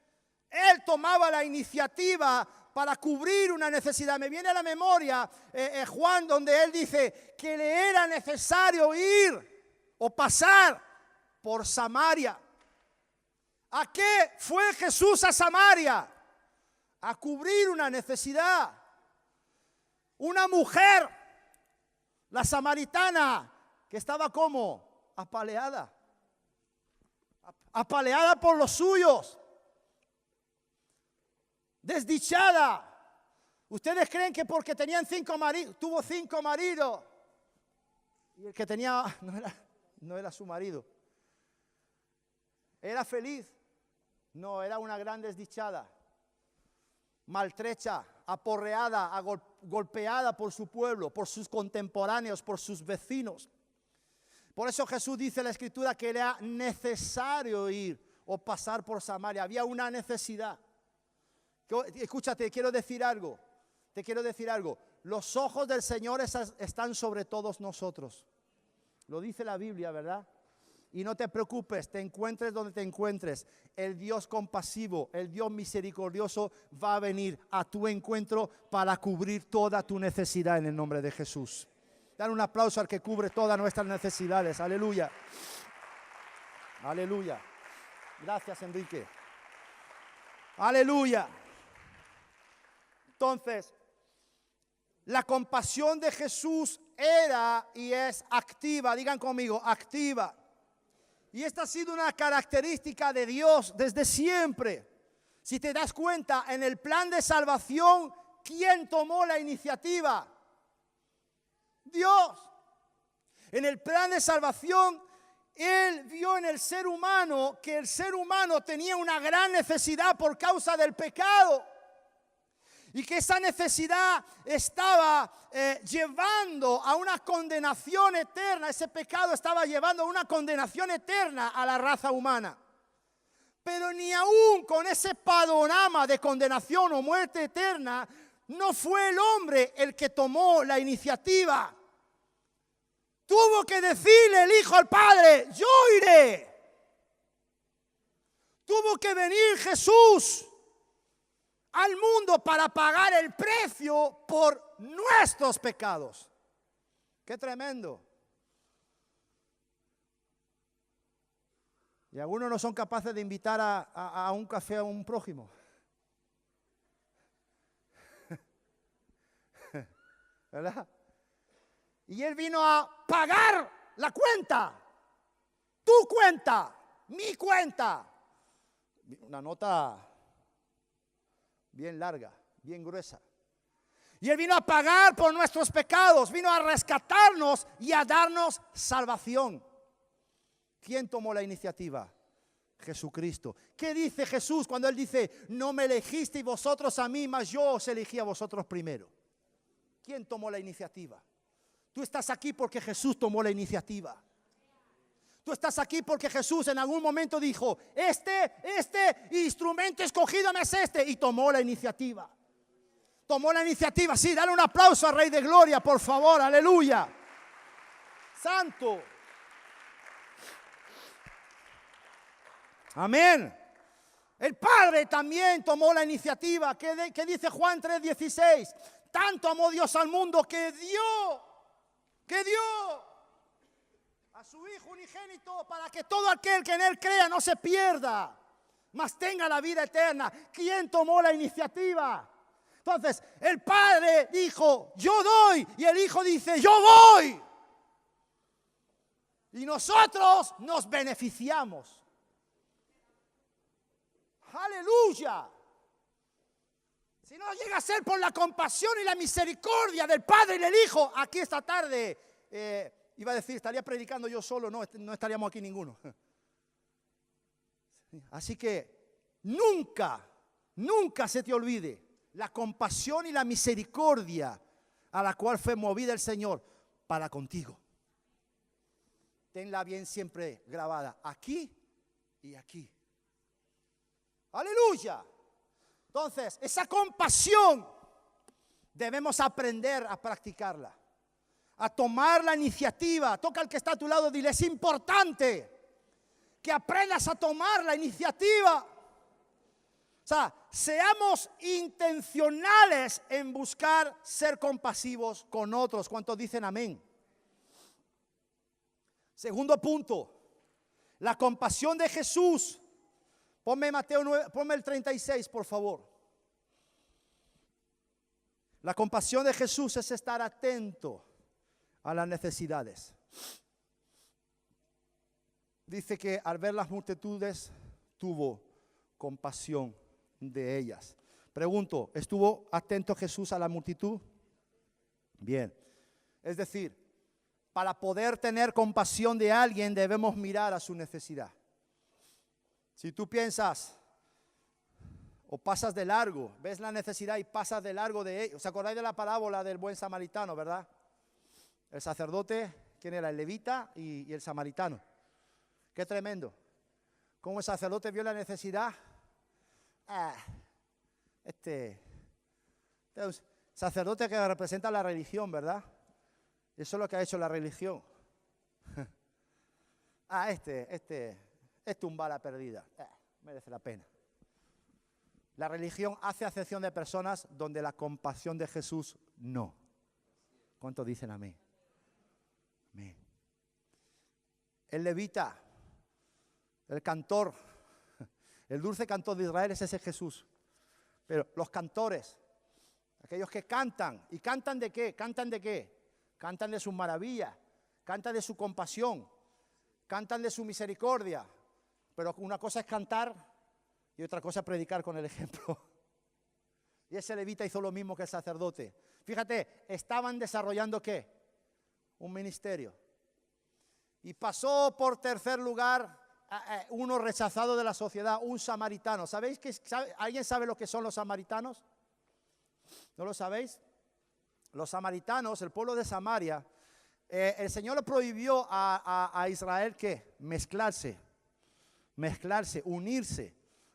Él tomaba la iniciativa para cubrir una necesidad. Me viene a la memoria Juan, donde él dice que le era necesario ir o pasar por Samaria. ¿A qué fue Jesús a Samaria? A cubrir una necesidad. Una mujer, la samaritana, que estaba como apaleada por los suyos. Desdichada. ¿Ustedes creen que porque tenían 5 maridos, tuvo 5 maridos, y el que tenía no era su marido? ¿Era feliz? No, era una gran desdichada, maltrecha, aporreada, golpeada por su pueblo, por sus contemporáneos, por sus vecinos. Por eso Jesús dice en la Escritura que era necesario ir o pasar por Samaria. Había una necesidad. Escúchate, te quiero decir algo. Los ojos del Señor están sobre todos nosotros. Lo dice la Biblia, ¿verdad? Y no te preocupes, te encuentres donde te encuentres. El Dios compasivo, el Dios misericordioso va a venir a tu encuentro para cubrir toda tu necesidad en el nombre de Jesús. Dar un aplauso al que cubre todas nuestras necesidades. Aleluya. Aleluya. Gracias, Enrique. Aleluya. Entonces, la compasión de Jesús era y es activa. Digan conmigo, activa. Y esta ha sido una característica de Dios desde siempre. Si te das cuenta, en el plan de salvación, ¿quién tomó la iniciativa? Dios. En el plan de salvación, Él vio en el ser humano que el ser humano tenía una gran necesidad por causa del pecado. Y que esa necesidad estaba llevando a una condenación eterna. Ese pecado estaba llevando a una condenación eterna a la raza humana. Pero ni aún con ese panorama de condenación o muerte eterna, no fue el hombre el que tomó la iniciativa. Tuvo que decirle el hijo al padre, yo iré. Tuvo que venir Jesús al mundo para pagar el precio por nuestros pecados. ¡Qué tremendo! Y algunos no son capaces de invitar a un café a un prójimo. ¿Verdad? Y Él vino a pagar la cuenta. Tu cuenta, mi cuenta. Una nota bien larga, bien gruesa. Y Él vino a pagar por nuestros pecados, vino a rescatarnos y a darnos salvación. ¿Quién tomó la iniciativa? Jesucristo. ¿Qué dice Jesús cuando Él dice, no me elegisteis vosotros a mí, mas yo os elegí a vosotros primero? ¿Quién tomó la iniciativa? Tú estás aquí porque Jesús tomó la iniciativa. Tú estás aquí porque Jesús en algún momento dijo, este instrumento escogido me es este. Y tomó la iniciativa. Tomó la iniciativa. Sí, dale un aplauso al Rey de Gloria, por favor. Aleluya. Santo. Amén. El Padre también tomó la iniciativa. ¿Qué dice Juan 3:16? Tanto amó Dios al mundo que dio a su Hijo unigénito para que todo aquel que en Él crea no se pierda, mas tenga la vida eterna. ¿Quién tomó la iniciativa? Entonces, el Padre dijo, yo doy, y el Hijo dice, yo voy. Y nosotros nos beneficiamos. Aleluya. Si no llega a ser por la compasión y la misericordia del Padre y del Hijo, aquí esta tarde, iba a decir, estaría predicando yo solo, no estaríamos aquí ninguno. Así que nunca se te olvide la compasión y la misericordia a la cual fue movida el Señor para contigo. Tenla bien siempre grabada, aquí y aquí. Aleluya. Entonces, esa compasión debemos aprender a practicarla, a tomar la iniciativa. Toca al que está a tu lado, dile, es importante que aprendas a tomar la iniciativa. O sea, seamos intencionales en buscar ser compasivos con otros. ¿Cuántos dicen amén? Segundo punto, la compasión de Jesús. Ponme Mateo 9, ponme el 36, por favor. La compasión de Jesús es estar atento a las necesidades. Dice que al ver las multitudes tuvo compasión de ellas. Pregunto, ¿estuvo atento Jesús a la multitud? Bien. Es decir, para poder tener compasión de alguien debemos mirar a su necesidad. Si tú piensas o pasas de largo, ves la necesidad y pasas de largo de ello. ¿Os acordáis de la parábola del buen samaritano, verdad? El sacerdote, ¿quién era? El levita y el samaritano. Qué tremendo. Cómo el sacerdote vio la necesidad. Sacerdote que representa la religión, ¿verdad? Eso es lo que ha hecho la religión. Un bala perdida. Merece la pena. La religión hace acepción de personas donde la compasión de Jesús no. ¿Cuántos dicen amén? Amén. El levita, el cantor, el dulce cantor de Israel es ese Jesús. Pero los cantores, aquellos que cantan, ¿y cantan de qué? ¿Cantan de qué? Cantan de sus maravillas, cantan de su compasión, cantan de su misericordia. Pero una cosa es cantar y otra cosa es predicar con el ejemplo. Y ese levita hizo lo mismo que el sacerdote. Fíjate, estaban desarrollando ¿qué? Un ministerio. Y pasó por tercer lugar uno rechazado de la sociedad, un samaritano. ¿Sabéis alguien sabe lo que son los samaritanos? ¿No lo sabéis? Los samaritanos, el pueblo de Samaria, el Señor le prohibió a Israel ¿qué? Mezclarse, unirse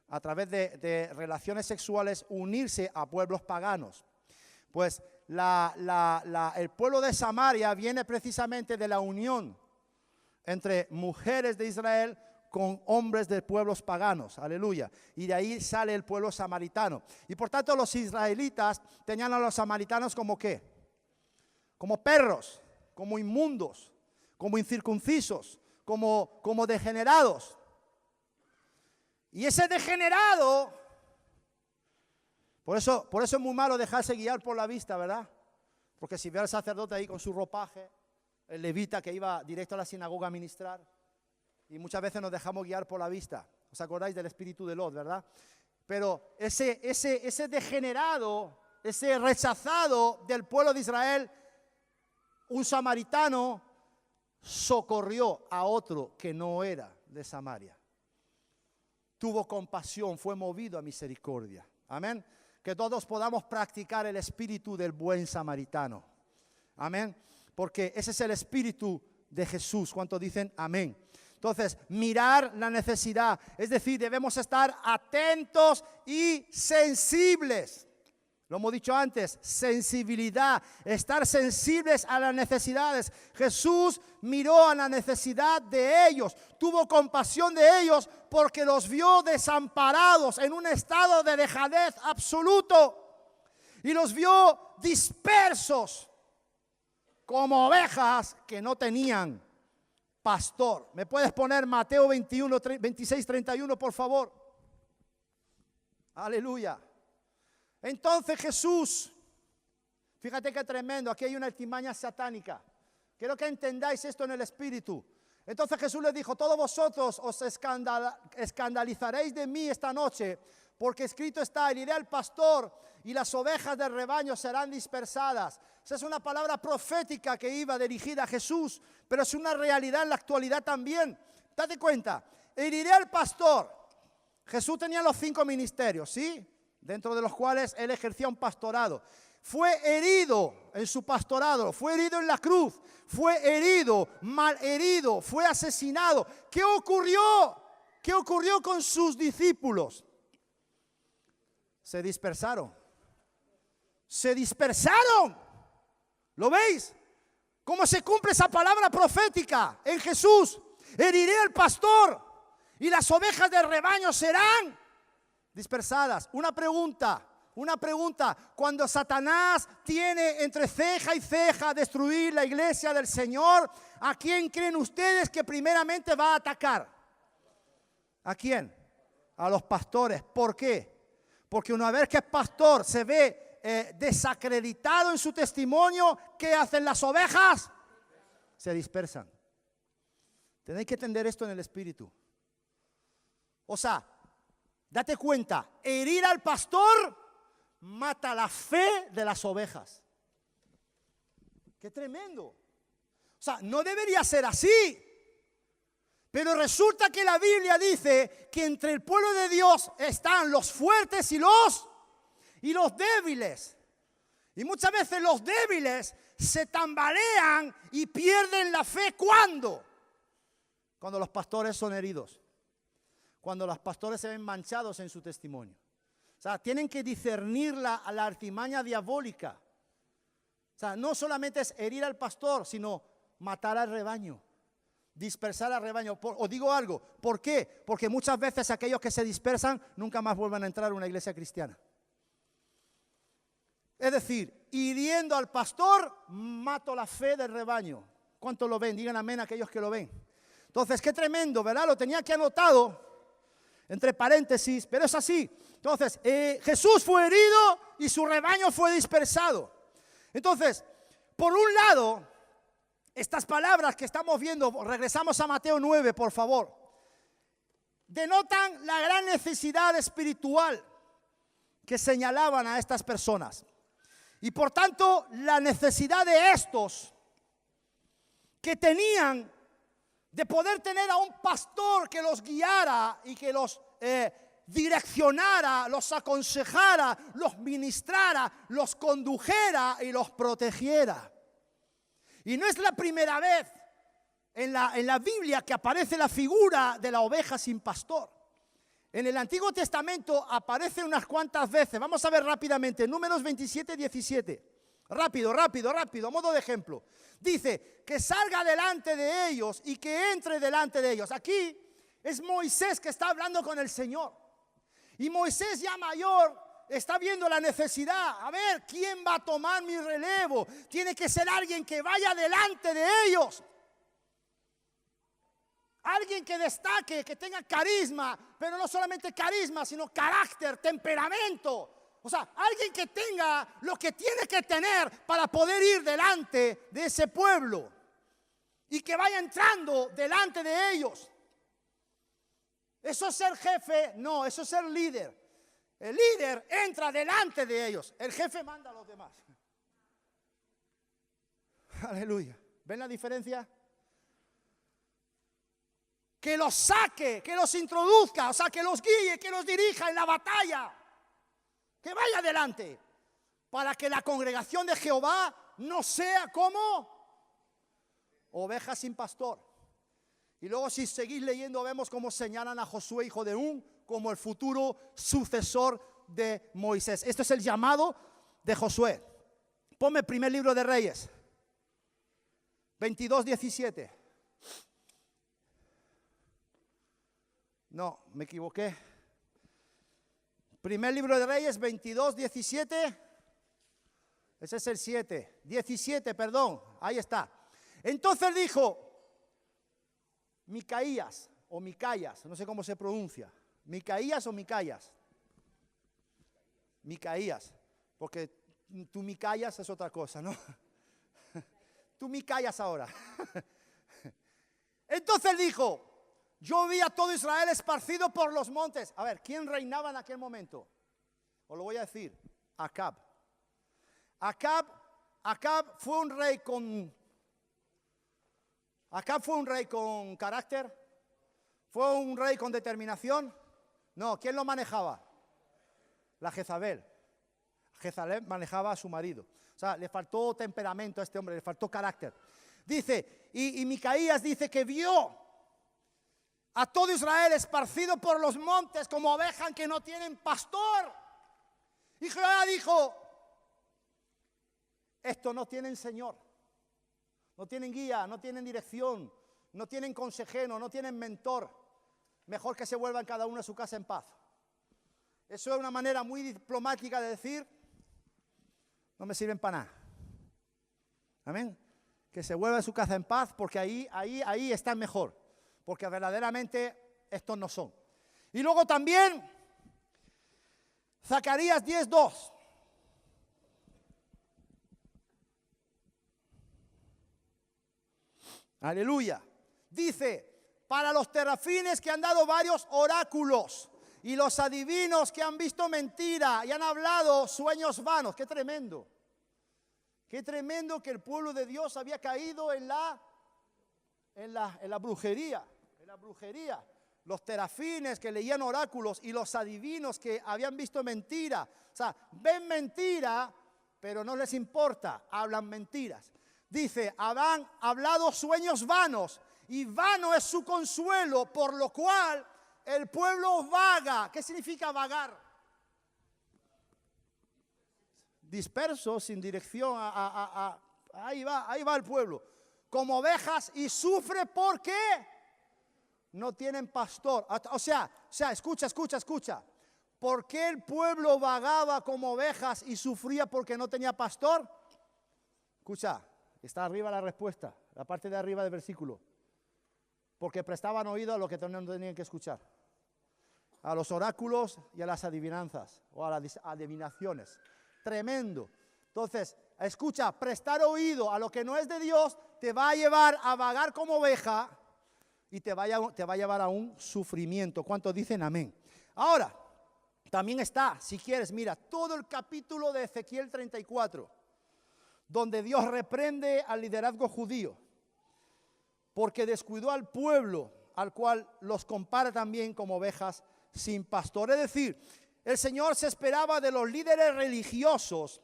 a través de relaciones sexuales, unirse a pueblos paganos. Pues el pueblo de Samaria viene precisamente de la unión entre mujeres de Israel con hombres de pueblos paganos, aleluya, y de ahí sale el pueblo samaritano. Y por tanto los israelitas tenían a los samaritanos como ¿qué? Como perros, como inmundos, como incircuncisos, como degenerados. Y ese degenerado, por eso es muy malo dejarse guiar por la vista, ¿verdad? Porque si ve al sacerdote ahí con su ropaje, el levita que iba directo a la sinagoga a ministrar, y muchas veces nos dejamos guiar por la vista. ¿Os acordáis del espíritu de Lot, verdad? Pero ese degenerado, ese rechazado del pueblo de Israel, un samaritano socorrió a otro que no era de Samaria. Tuvo compasión, fue movido a misericordia. Amén. Que todos podamos practicar el espíritu del buen samaritano. Amén. Porque ese es el espíritu de Jesús. ¿Cuántos dicen amén? Entonces, mirar la necesidad, es decir, debemos estar atentos y sensibles. Lo hemos dicho antes, sensibilidad, estar sensibles a las necesidades. Jesús miró a la necesidad de ellos, tuvo compasión de ellos porque los vio desamparados en un estado de dejadez absoluto y los vio dispersos como ovejas que no tenían pastor. ¿Me puedes poner Mateo 21, 26, 31, por favor? Aleluya. Entonces Jesús, fíjate qué tremendo, aquí hay una artimaña satánica. Quiero que entendáis esto en el espíritu. Entonces Jesús les dijo, todos vosotros os escandalizaréis de mí esta noche, porque escrito está, heriré al pastor y las ovejas del rebaño serán dispersadas. Esa es una palabra profética que iba dirigida a Jesús, pero es una realidad en la actualidad también. Date cuenta, heriré al pastor. Jesús tenía los 5 ministerios, ¿sí? Dentro de los cuales él ejercía un pastorado. Fue herido en su pastorado, fue herido en la cruz, fue herido, malherido, fue asesinado. ¿Qué ocurrió? ¿Qué ocurrió con sus discípulos? Se dispersaron. Se dispersaron. ¿Lo veis? ¿Cómo se cumple esa palabra profética en Jesús? Heriré al pastor y las ovejas del rebaño serán dispersadas. Una pregunta. Cuando Satanás tiene entre ceja y ceja destruir la iglesia del Señor, ¿a quién creen ustedes que primeramente va a atacar? ¿A quién? A los pastores. ¿Por qué? Porque una vez que el pastor se ve desacreditado en su testimonio, ¿qué hacen las ovejas? Se dispersan. Tenéis que entender esto en el espíritu. O sea, date cuenta, herir al pastor mata la fe de las ovejas. ¡Qué tremendo! O sea, no debería ser así. Pero resulta que la Biblia dice que entre el pueblo de Dios están los fuertes y los débiles. Y muchas veces los débiles se tambalean y pierden la fe. ¿Cuándo? Cuando los pastores son heridos. Cuando los pastores se ven manchados en su testimonio. O sea, tienen que discernir la artimaña diabólica. O sea, no solamente es herir al pastor, sino matar al rebaño, dispersar al rebaño. Os digo algo, ¿por qué? Porque muchas veces aquellos que se dispersan nunca más vuelven a entrar a una iglesia cristiana. Es decir, hiriendo al pastor, mato la fe del rebaño. ¿Cuántos lo ven? Digan amén a aquellos que lo ven. Entonces, qué tremendo, ¿verdad? Lo tenía aquí anotado entre paréntesis, pero es así. Entonces, Jesús fue herido y su rebaño fue dispersado. Entonces, por un lado, estas palabras que estamos viendo, regresamos a Mateo 9, por favor, denotan la gran necesidad espiritual que señalaban a estas personas. Y por tanto, la necesidad de estos que tenían de poder tener a un pastor que los guiara y que los direccionara, los aconsejara, los ministrara, los condujera y los protegiera. Y no es la primera vez en la Biblia que aparece la figura de la oveja sin pastor. En el Antiguo Testamento aparece unas cuantas veces. Vamos a ver rápidamente, Números 27, 17. Rápido, a modo de ejemplo. Dice que salga delante de ellos y que entre delante de ellos. Aquí es Moisés que está hablando con el Señor. Y Moisés ya mayor está viendo la necesidad. A ver, ¿quién va a tomar mi relevo? Tiene que ser alguien que vaya delante de ellos. Alguien que destaque, que tenga carisma, pero no solamente carisma, sino carácter, temperamento. O sea, alguien que tenga lo que tiene que tener para poder ir delante de ese pueblo y que vaya entrando delante de ellos. ¿Eso es ser jefe? No, eso es ser líder. El líder entra delante de ellos. El jefe manda a los demás. Aleluya. ¿Ven la diferencia? Que los saque, que los introduzca, o sea, que los guíe, que los dirija en la batalla. Que vaya adelante. Para que la congregación de Jehová no sea como ovejas sin pastor. Y luego si seguís leyendo vemos cómo señalan a Josué, hijo de Nun, como el futuro sucesor de Moisés. Esto es el llamado de Josué. Ponme el primer libro de Reyes, 22:17. No, me equivoqué. Primer libro de Reyes, 22:17. Ese es el 7. 17, perdón. Ahí está. Entonces dijo Micaías, o Micayas, no sé cómo se pronuncia. Micaías o Micayas. Micaías, porque tú Micayas es otra cosa, ¿no? Tú Micayas ahora. Entonces dijo, yo vi a todo Israel esparcido por los montes. A ver, ¿quién reinaba en aquel momento? Os lo voy a decir, Acab. Acab fue un rey con carácter, fue un rey con determinación. No, ¿quién lo manejaba? La Jezabel. Jezabel manejaba a su marido. O sea, le faltó temperamento a este hombre, le faltó carácter. Dice, y Micaías dice que vio a todo Israel esparcido por los montes como ovejas que no tienen pastor. Y Jehová dijo, estos no tienen señor, no tienen guía, no tienen dirección, no tienen consejero, no tienen mentor. Mejor que se vuelvan cada uno a su casa en paz. Eso es una manera muy diplomática de decir, no me sirven para nada. Amén. Que se vuelva a su casa en paz porque ahí están mejor. Porque verdaderamente estos no son. Y luego también, Zacarías 10:2. Aleluya. Dice, para los terafines que han dado varios oráculos y los adivinos que han visto mentira y han hablado sueños vanos. Qué tremendo. Qué tremendo que el pueblo de Dios había caído en la brujería. En la brujería. Los terafines que leían oráculos y los adivinos que habían visto mentira. O sea, ven mentira, pero no les importa, hablan mentiras. Dice, habrán hablado sueños vanos y vano es su consuelo, por lo cual el pueblo vaga. ¿Qué significa vagar? Disperso, sin dirección, ahí va el pueblo. Como ovejas y sufre porque no tienen pastor. O sea, escucha. ¿Por qué el pueblo vagaba como ovejas y sufría porque no tenía pastor? Escucha, está arriba la respuesta, la parte de arriba del versículo. Porque prestaban oído a lo que no tenían que escuchar. A los oráculos y a las adivinanzas o a las adivinaciones. Tremendo. Entonces, escucha, prestar oído a lo que no es de Dios te va a llevar a vagar como oveja y te va a llevar a un sufrimiento. ¿Cuántos dicen amén? Ahora, también está, si quieres, mira, todo el capítulo de Ezequiel 34, donde Dios reprende al liderazgo judío, porque descuidó al pueblo, al cual los compara también como ovejas sin pastor. Es decir, el Señor se esperaba de los líderes religiosos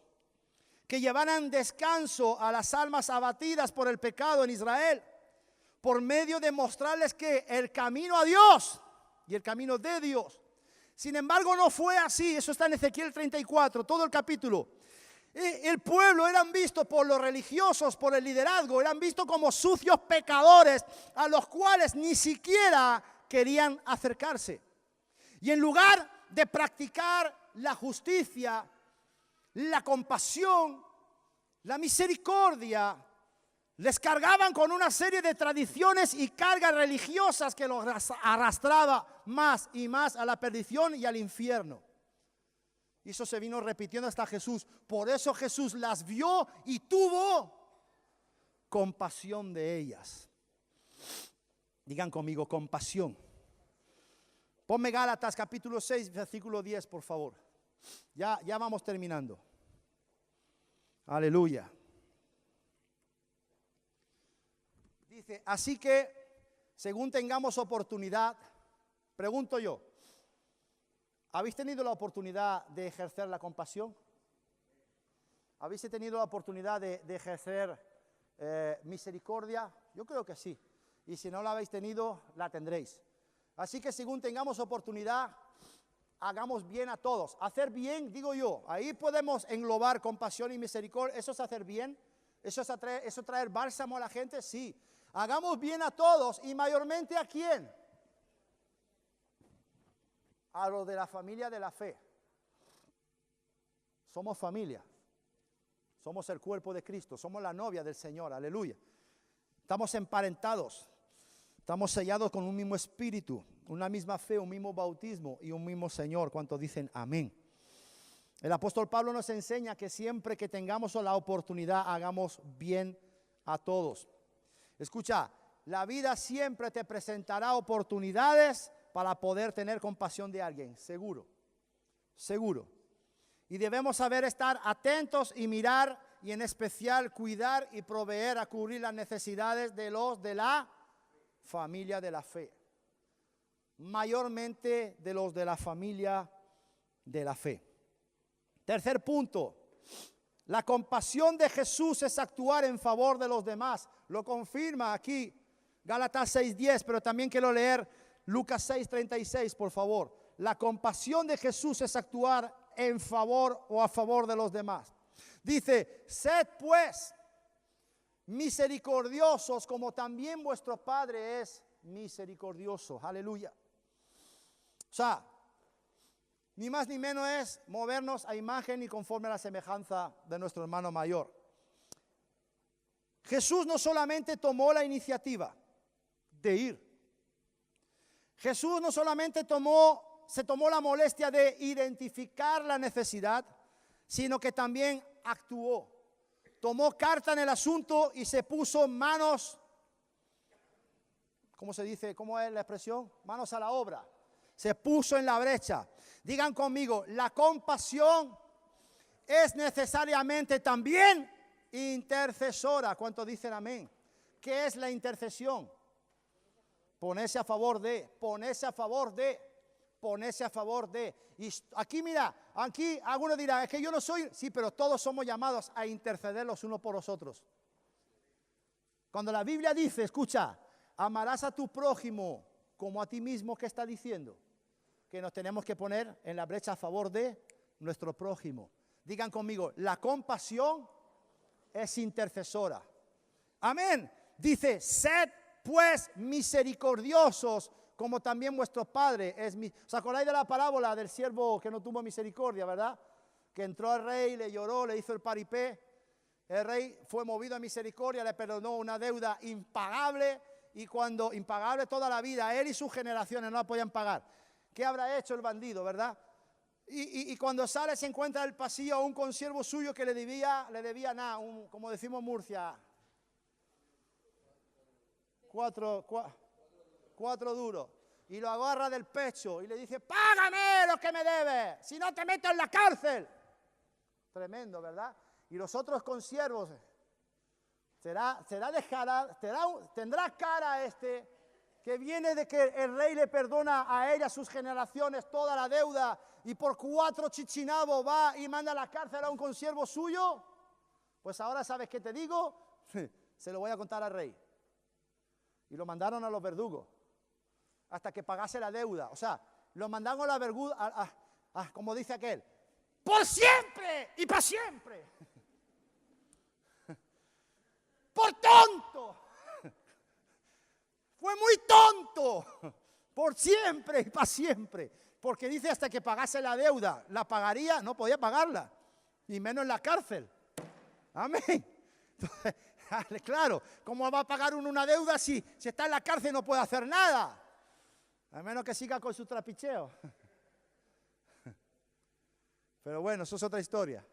que llevaran descanso a las almas abatidas por el pecado en Israel, por medio de mostrarles que el camino a Dios y el camino de Dios. Sin embargo, no fue así. Eso está en Ezequiel 34, todo el capítulo. El pueblo eran vistos por los religiosos, por el liderazgo, eran vistos como sucios pecadores a los cuales ni siquiera querían acercarse. Y en lugar de practicar la justicia, la compasión, la misericordia, les cargaban con una serie de tradiciones y cargas religiosas que los arrastraba más y más a la perdición y al infierno. Y eso se vino repitiendo hasta Jesús. Por eso Jesús las vio y tuvo compasión de ellas. Digan conmigo, compasión. Ponme Gálatas capítulo 6, versículo 10, por favor. Ya vamos terminando. Aleluya. Dice, así que, según tengamos oportunidad, pregunto yo, ¿habéis tenido la oportunidad de ejercer la compasión? ¿Habéis tenido la oportunidad de ejercer misericordia? Yo creo que sí. y si no la habéis tenido, la tendréis. Así que según tengamos oportunidad, hagamos bien a todos. Hacer bien, digo yo, ahí podemos englobar compasión y misericordia. ¿Eso es hacer bien? ¿Eso es traer bálsamo a la gente? Sí. Hagamos bien a todos y mayormente ¿a quién? A los de la familia de la fe. Somos familia. Somos el cuerpo de Cristo. Somos la novia del Señor. Aleluya. Estamos emparentados. Estamos sellados con un mismo espíritu, una misma fe, un mismo bautismo y un mismo Señor. ¿Cuántos dicen amén? El apóstol Pablo nos enseña que siempre que tengamos la oportunidad, hagamos bien a todos. Escucha, la vida siempre te presentará oportunidades para poder tener compasión de alguien, seguro, seguro. Y debemos saber estar atentos y mirar y en especial cuidar y proveer a cubrir las necesidades de los de la familia de la fe. Mayormente de los de la familia de la fe. Tercer punto, la compasión de Jesús es actuar en favor de los demás. Lo confirma aquí Gálatas 6:10, pero también quiero leer Lucas 6:36, por favor. La compasión de Jesús es actuar en favor o a favor de los demás. Dice, sed pues misericordiosos como también vuestro Padre es misericordioso. Aleluya. O sea, ni más ni menos es movernos a imagen y conforme a la semejanza de nuestro hermano mayor. Jesús no solamente tomó la iniciativa de ir. Jesús no solamente se tomó la molestia de identificar la necesidad, sino que también actuó. Tomó carta en el asunto y se puso manos, ¿cómo se dice? ¿Cómo es la expresión? Manos a la obra. Se puso en la brecha. Digan conmigo, la compasión es necesariamente también intercesora. ¿Cuántos dicen amén? ¿Qué es la intercesión? Ponerse a favor de, ponerse a favor de, ponerse a favor de. Y aquí mira, aquí algunos dirán, es que yo no soy, sí, pero todos somos llamados a interceder los unos por los otros. Cuando la Biblia dice, escucha, amarás a tu prójimo como a ti mismo, ¿qué está diciendo? Que nos tenemos que poner en la brecha a favor de nuestro prójimo. Digan conmigo, la compasión es intercesora. Amén. Dice, sed pues misericordiosos, como también vuestro Padre es misericordioso. ¿Os acordáis de la parábola del siervo que no tuvo misericordia, verdad? Que entró al rey, le lloró, le hizo el paripé. El rey fue movido a misericordia, le perdonó una deuda impagable, y cuando impagable toda la vida, él y sus generaciones no la podían pagar. ¿Qué habrá hecho el bandido, verdad? Y cuando sale se encuentra en el pasillo a un consiervo suyo que le debía nada, como decimos en Murcia, cuatro duros. Y lo agarra del pecho y le dice, págame lo que me debes, si no te meto en la cárcel. Tremendo, ¿verdad? Y los otros consiervos, tendrá cara que viene de que el rey le perdona a ella, a sus generaciones, toda la deuda, y por 4 chichinabos va y manda a la cárcel a un consiervo suyo. Pues ahora, ¿sabes qué te digo? Se lo voy a contar al rey. Y lo mandaron a los verdugos hasta que pagase la deuda. O sea, lo mandaron a la verdugos, como dice aquel, por siempre y para siempre. Por tonto. Fue muy tonto. Por siempre y para siempre. Porque dice hasta que pagase la deuda. La pagaría, no podía pagarla. Y menos en la cárcel. Amén. Entonces, claro, ¿cómo va a pagar uno una deuda si está en la cárcel y no puede hacer nada? A menos que siga con su trapicheo. Pero bueno, eso es otra historia.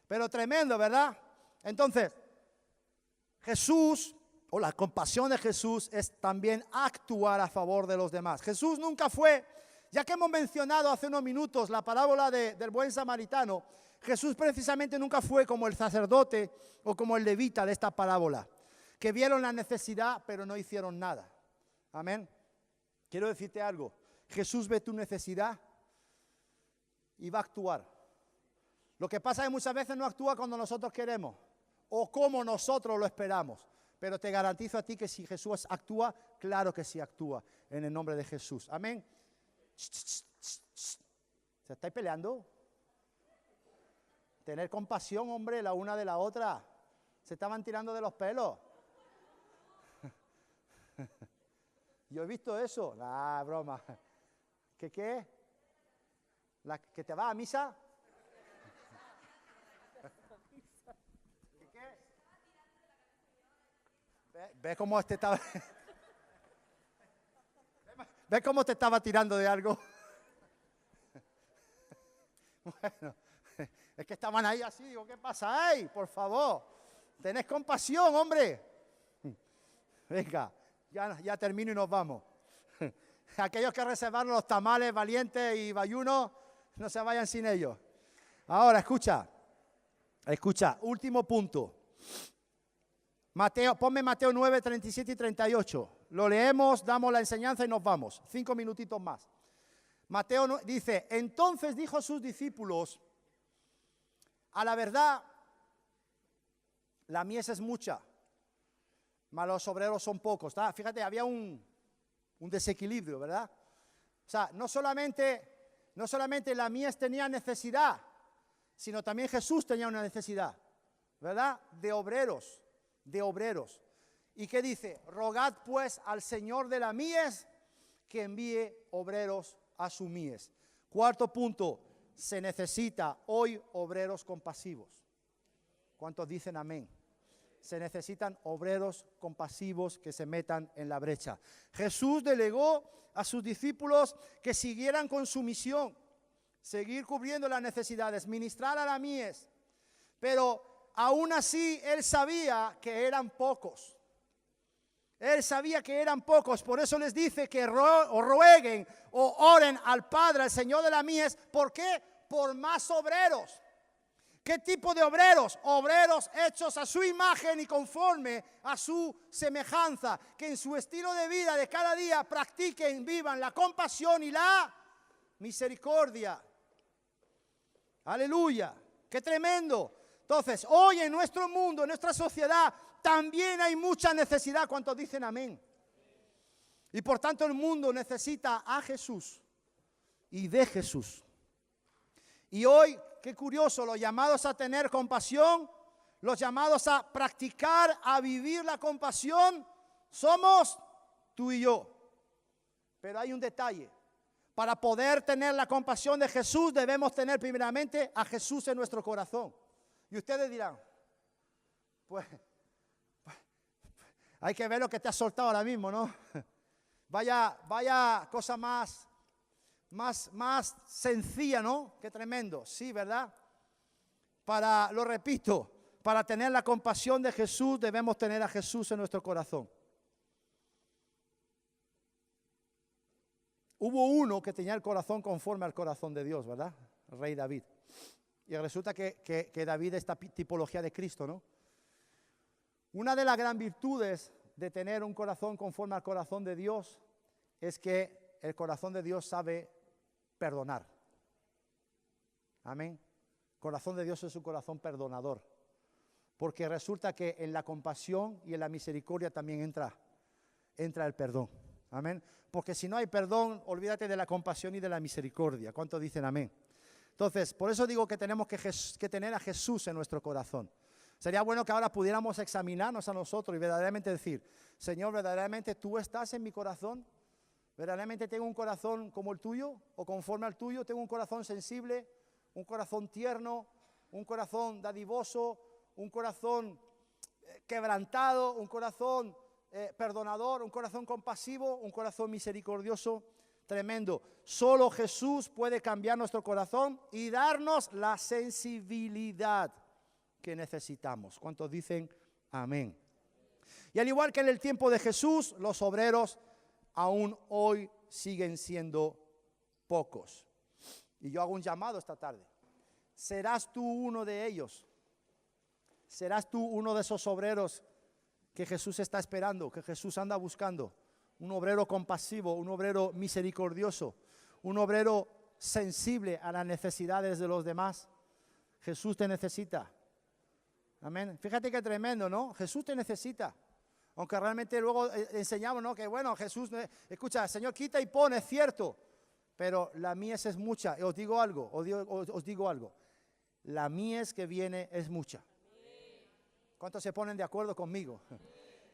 Pero tremendo, ¿verdad? Entonces, Jesús, o la compasión de Jesús, es también actuar a favor de los demás. Jesús nunca fue, ya que hemos mencionado hace unos minutos la parábola del buen samaritano, Jesús precisamente nunca fue como el sacerdote o como el levita de esta parábola, que vieron la necesidad pero no hicieron nada. Amén. Quiero decirte algo, Jesús ve tu necesidad y va a actuar. Lo que pasa es que muchas veces no actúa cuando nosotros queremos o como nosotros lo esperamos. Pero te garantizo a ti que si Jesús actúa, claro que sí actúa, en el nombre de Jesús. Amén. ¿Se estáis peleando? Tener compasión, hombre, la una de la otra. Se estaban tirando de los pelos. Yo he visto eso. Ah, broma. ¿Qué? ¿Que te va a misa? ¿Qué? ¿Ves cómo te estaba... ¿Ves cómo te estaba tirando de algo? Bueno, es que estaban ahí así. Digo, ¿qué pasa? ¡Ay, por favor! Tenés compasión, hombre. Venga, ya termino y nos vamos. Aquellos que reservaron los tamales valientes y bayunos, no se vayan sin ellos. Ahora, escucha, último punto. Ponme Mateo 9, 37 y 38. Lo leemos, damos la enseñanza y nos vamos. 5 minutitos más. Mateo dice, entonces dijo a sus discípulos, a la verdad, la mies es mucha, mas los obreros son pocos. Fíjate, había un desequilibrio, ¿verdad? O sea, no solamente la mies tenía necesidad, sino también Jesús tenía una necesidad, ¿verdad? De obreros. ¿Y qué dice? Rogad pues al Señor de la mies que envíe obreros a su mies. Cuarto punto, se necesita hoy obreros compasivos. ¿Cuántos dicen amén? Se necesitan obreros compasivos que se metan en la brecha. Jesús delegó a sus discípulos que siguieran con su misión, seguir cubriendo las necesidades, ministrar a la mies. Pero aún así Él sabía que eran pocos. Él sabía que eran pocos, por eso les dice que rueguen o oren al Padre, al Señor de la mies. ¿Por qué? Por más obreros. ¿Qué tipo de obreros? Obreros hechos a su imagen y conforme a su semejanza, que en su estilo de vida de cada día practiquen, vivan la compasión y la misericordia. Aleluya, qué tremendo. Entonces, hoy en nuestro mundo, en nuestra sociedad, también hay mucha necesidad. ¿Cuántos dicen amén? Y por tanto el mundo necesita a Jesús y de Jesús. Y hoy, qué curioso, los llamados a tener compasión, los llamados a practicar, a vivir la compasión, somos tú y yo. Pero hay un detalle. Para poder tener la compasión de Jesús, debemos tener primeramente a Jesús en nuestro corazón. Y ustedes dirán, pues hay que ver lo que te has soltado ahora mismo, ¿no? Vaya cosa más sencilla, ¿no? Qué tremendo, sí, ¿verdad? Lo repito, para tener la compasión de Jesús debemos tener a Jesús en nuestro corazón. Hubo uno que tenía el corazón conforme al corazón de Dios, ¿verdad? El rey David. Y resulta que David es esta tipología de Cristo, ¿no? Una de las grandes virtudes de tener un corazón conforme al corazón de Dios es que el corazón de Dios sabe perdonar. Amén. El corazón de Dios es un corazón perdonador. Porque resulta que en la compasión y en la misericordia también entra el perdón. Amén. Porque si no hay perdón, olvídate de la compasión y de la misericordia. ¿Cuántos dicen amén? Entonces, por eso digo que tenemos que tener a Jesús en nuestro corazón. Sería bueno que ahora pudiéramos examinarnos a nosotros y verdaderamente decir, Señor, ¿verdaderamente tú estás en mi corazón? ¿Verdaderamente tengo un corazón como el tuyo o conforme al tuyo? ¿Tengo un corazón sensible, un corazón tierno, un corazón dadivoso, un corazón quebrantado, un corazón perdonador, un corazón compasivo, un corazón misericordioso? Tremendo. Solo Jesús puede cambiar nuestro corazón y darnos la sensibilidad que necesitamos. ¿Cuántos dicen amén? Y al igual que en el tiempo de Jesús, los obreros aún hoy siguen siendo pocos. Y yo hago un llamado esta tarde. ¿Serás tú uno de ellos? ¿Serás tú uno de esos obreros que Jesús está esperando, que Jesús anda buscando? Un obrero compasivo, un obrero misericordioso, un obrero sensible a las necesidades de los demás. Jesús te necesita. Amén. Fíjate qué tremendo, ¿no? Jesús te necesita. Aunque realmente luego enseñamos, ¿no? Que bueno, Jesús, escucha, el Señor quita y pone, es cierto. Pero la mies es mucha. Y os digo algo. La mies que viene es mucha. ¿Cuántos se ponen de acuerdo conmigo?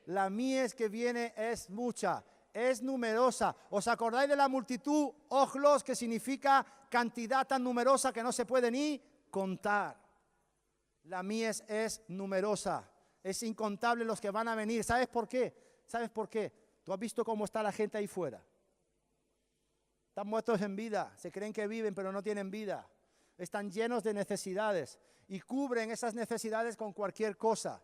La mies que viene es mucha, es numerosa. ¿Os acordáis de la multitud? Ojlos, que significa cantidad tan numerosa que no se puede ni contar. La mies es numerosa, es incontable los que van a venir. ¿Sabes por qué? ¿Sabes por qué? Tú has visto cómo está la gente ahí fuera. Están muertos en vida, se creen que viven pero no tienen vida. Están llenos de necesidades y cubren esas necesidades con cualquier cosa,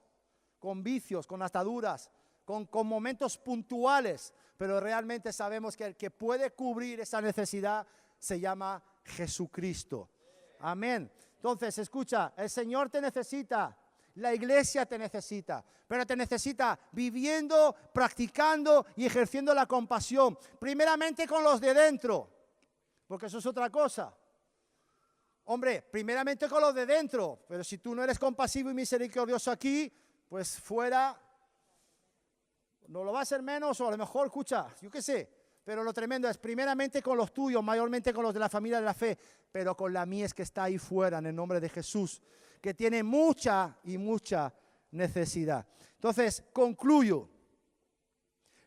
con vicios, con ataduras, con momentos puntuales, pero realmente sabemos que el que puede cubrir esa necesidad se llama Jesucristo. Amén. Entonces, escucha, el Señor te necesita, la iglesia te necesita, pero te necesita viviendo, practicando y ejerciendo la compasión, primeramente con los de dentro, porque eso es otra cosa. Hombre, primeramente con los de dentro, pero si tú no eres compasivo y misericordioso aquí, pues fuera, no lo va a ser menos o a lo mejor, escucha, yo qué sé, pero lo tremendo es primeramente con los tuyos, mayormente con los de la familia de la fe, pero con la mies que está ahí fuera en el nombre de Jesús, que tiene mucha y mucha necesidad. Entonces, concluyo.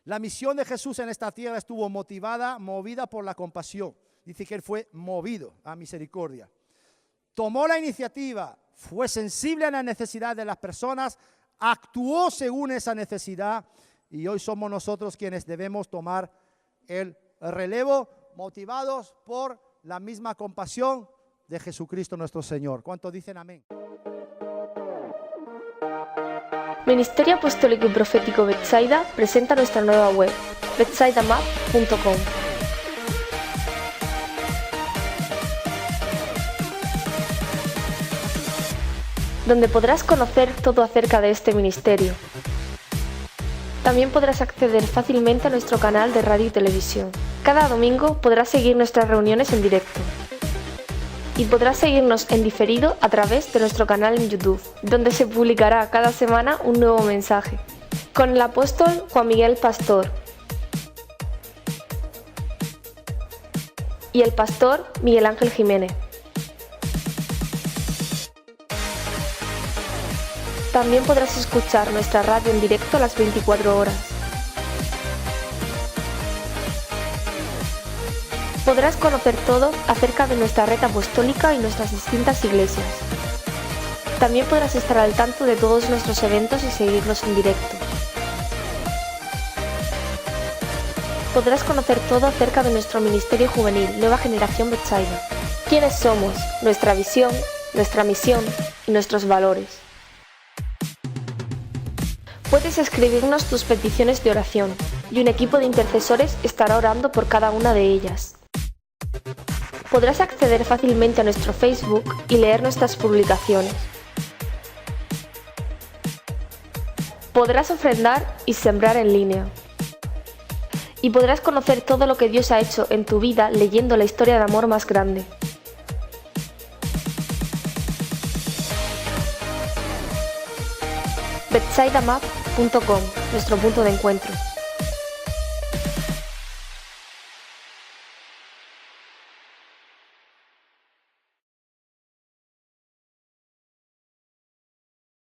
La misión de Jesús en esta tierra estuvo movida por la compasión. Dice que Él fue movido a misericordia. Tomó la iniciativa, fue sensible a la necesidad de las personas, actuó según esa necesidad y hoy somos nosotros quienes debemos tomar el relevo, motivados por la misma compasión de Jesucristo nuestro Señor. ¿Cuántos dicen amén? Ministerio Apostólico y Profético Betsaida presenta nuestra nueva web, betsaidamap.com. donde podrás conocer todo acerca de este ministerio. También podrás acceder fácilmente a nuestro canal de radio y televisión. Cada domingo podrás seguir nuestras reuniones en directo. Y podrás seguirnos en diferido a través de nuestro canal en YouTube, donde se publicará cada semana un nuevo mensaje, con el apóstol Juan Miguel Pastor y el pastor Miguel Ángel Jiménez. También podrás escuchar nuestra radio en directo a las 24 horas. Podrás conocer todo acerca de nuestra red apostólica y nuestras distintas iglesias. También podrás estar al tanto de todos nuestros eventos y seguirlos en directo. Podrás conocer todo acerca de nuestro ministerio juvenil, Nueva Generación Betsaida. Quiénes somos, nuestra visión, nuestra misión y nuestros valores. Puedes escribirnos tus peticiones de oración y un equipo de intercesores estará orando por cada una de ellas. Podrás acceder fácilmente a nuestro Facebook y leer nuestras publicaciones. Podrás ofrendar y sembrar en línea. Y podrás conocer todo lo que Dios ha hecho en tu vida leyendo la historia de amor más grande. betsaidamap.com, nuestro punto de encuentro.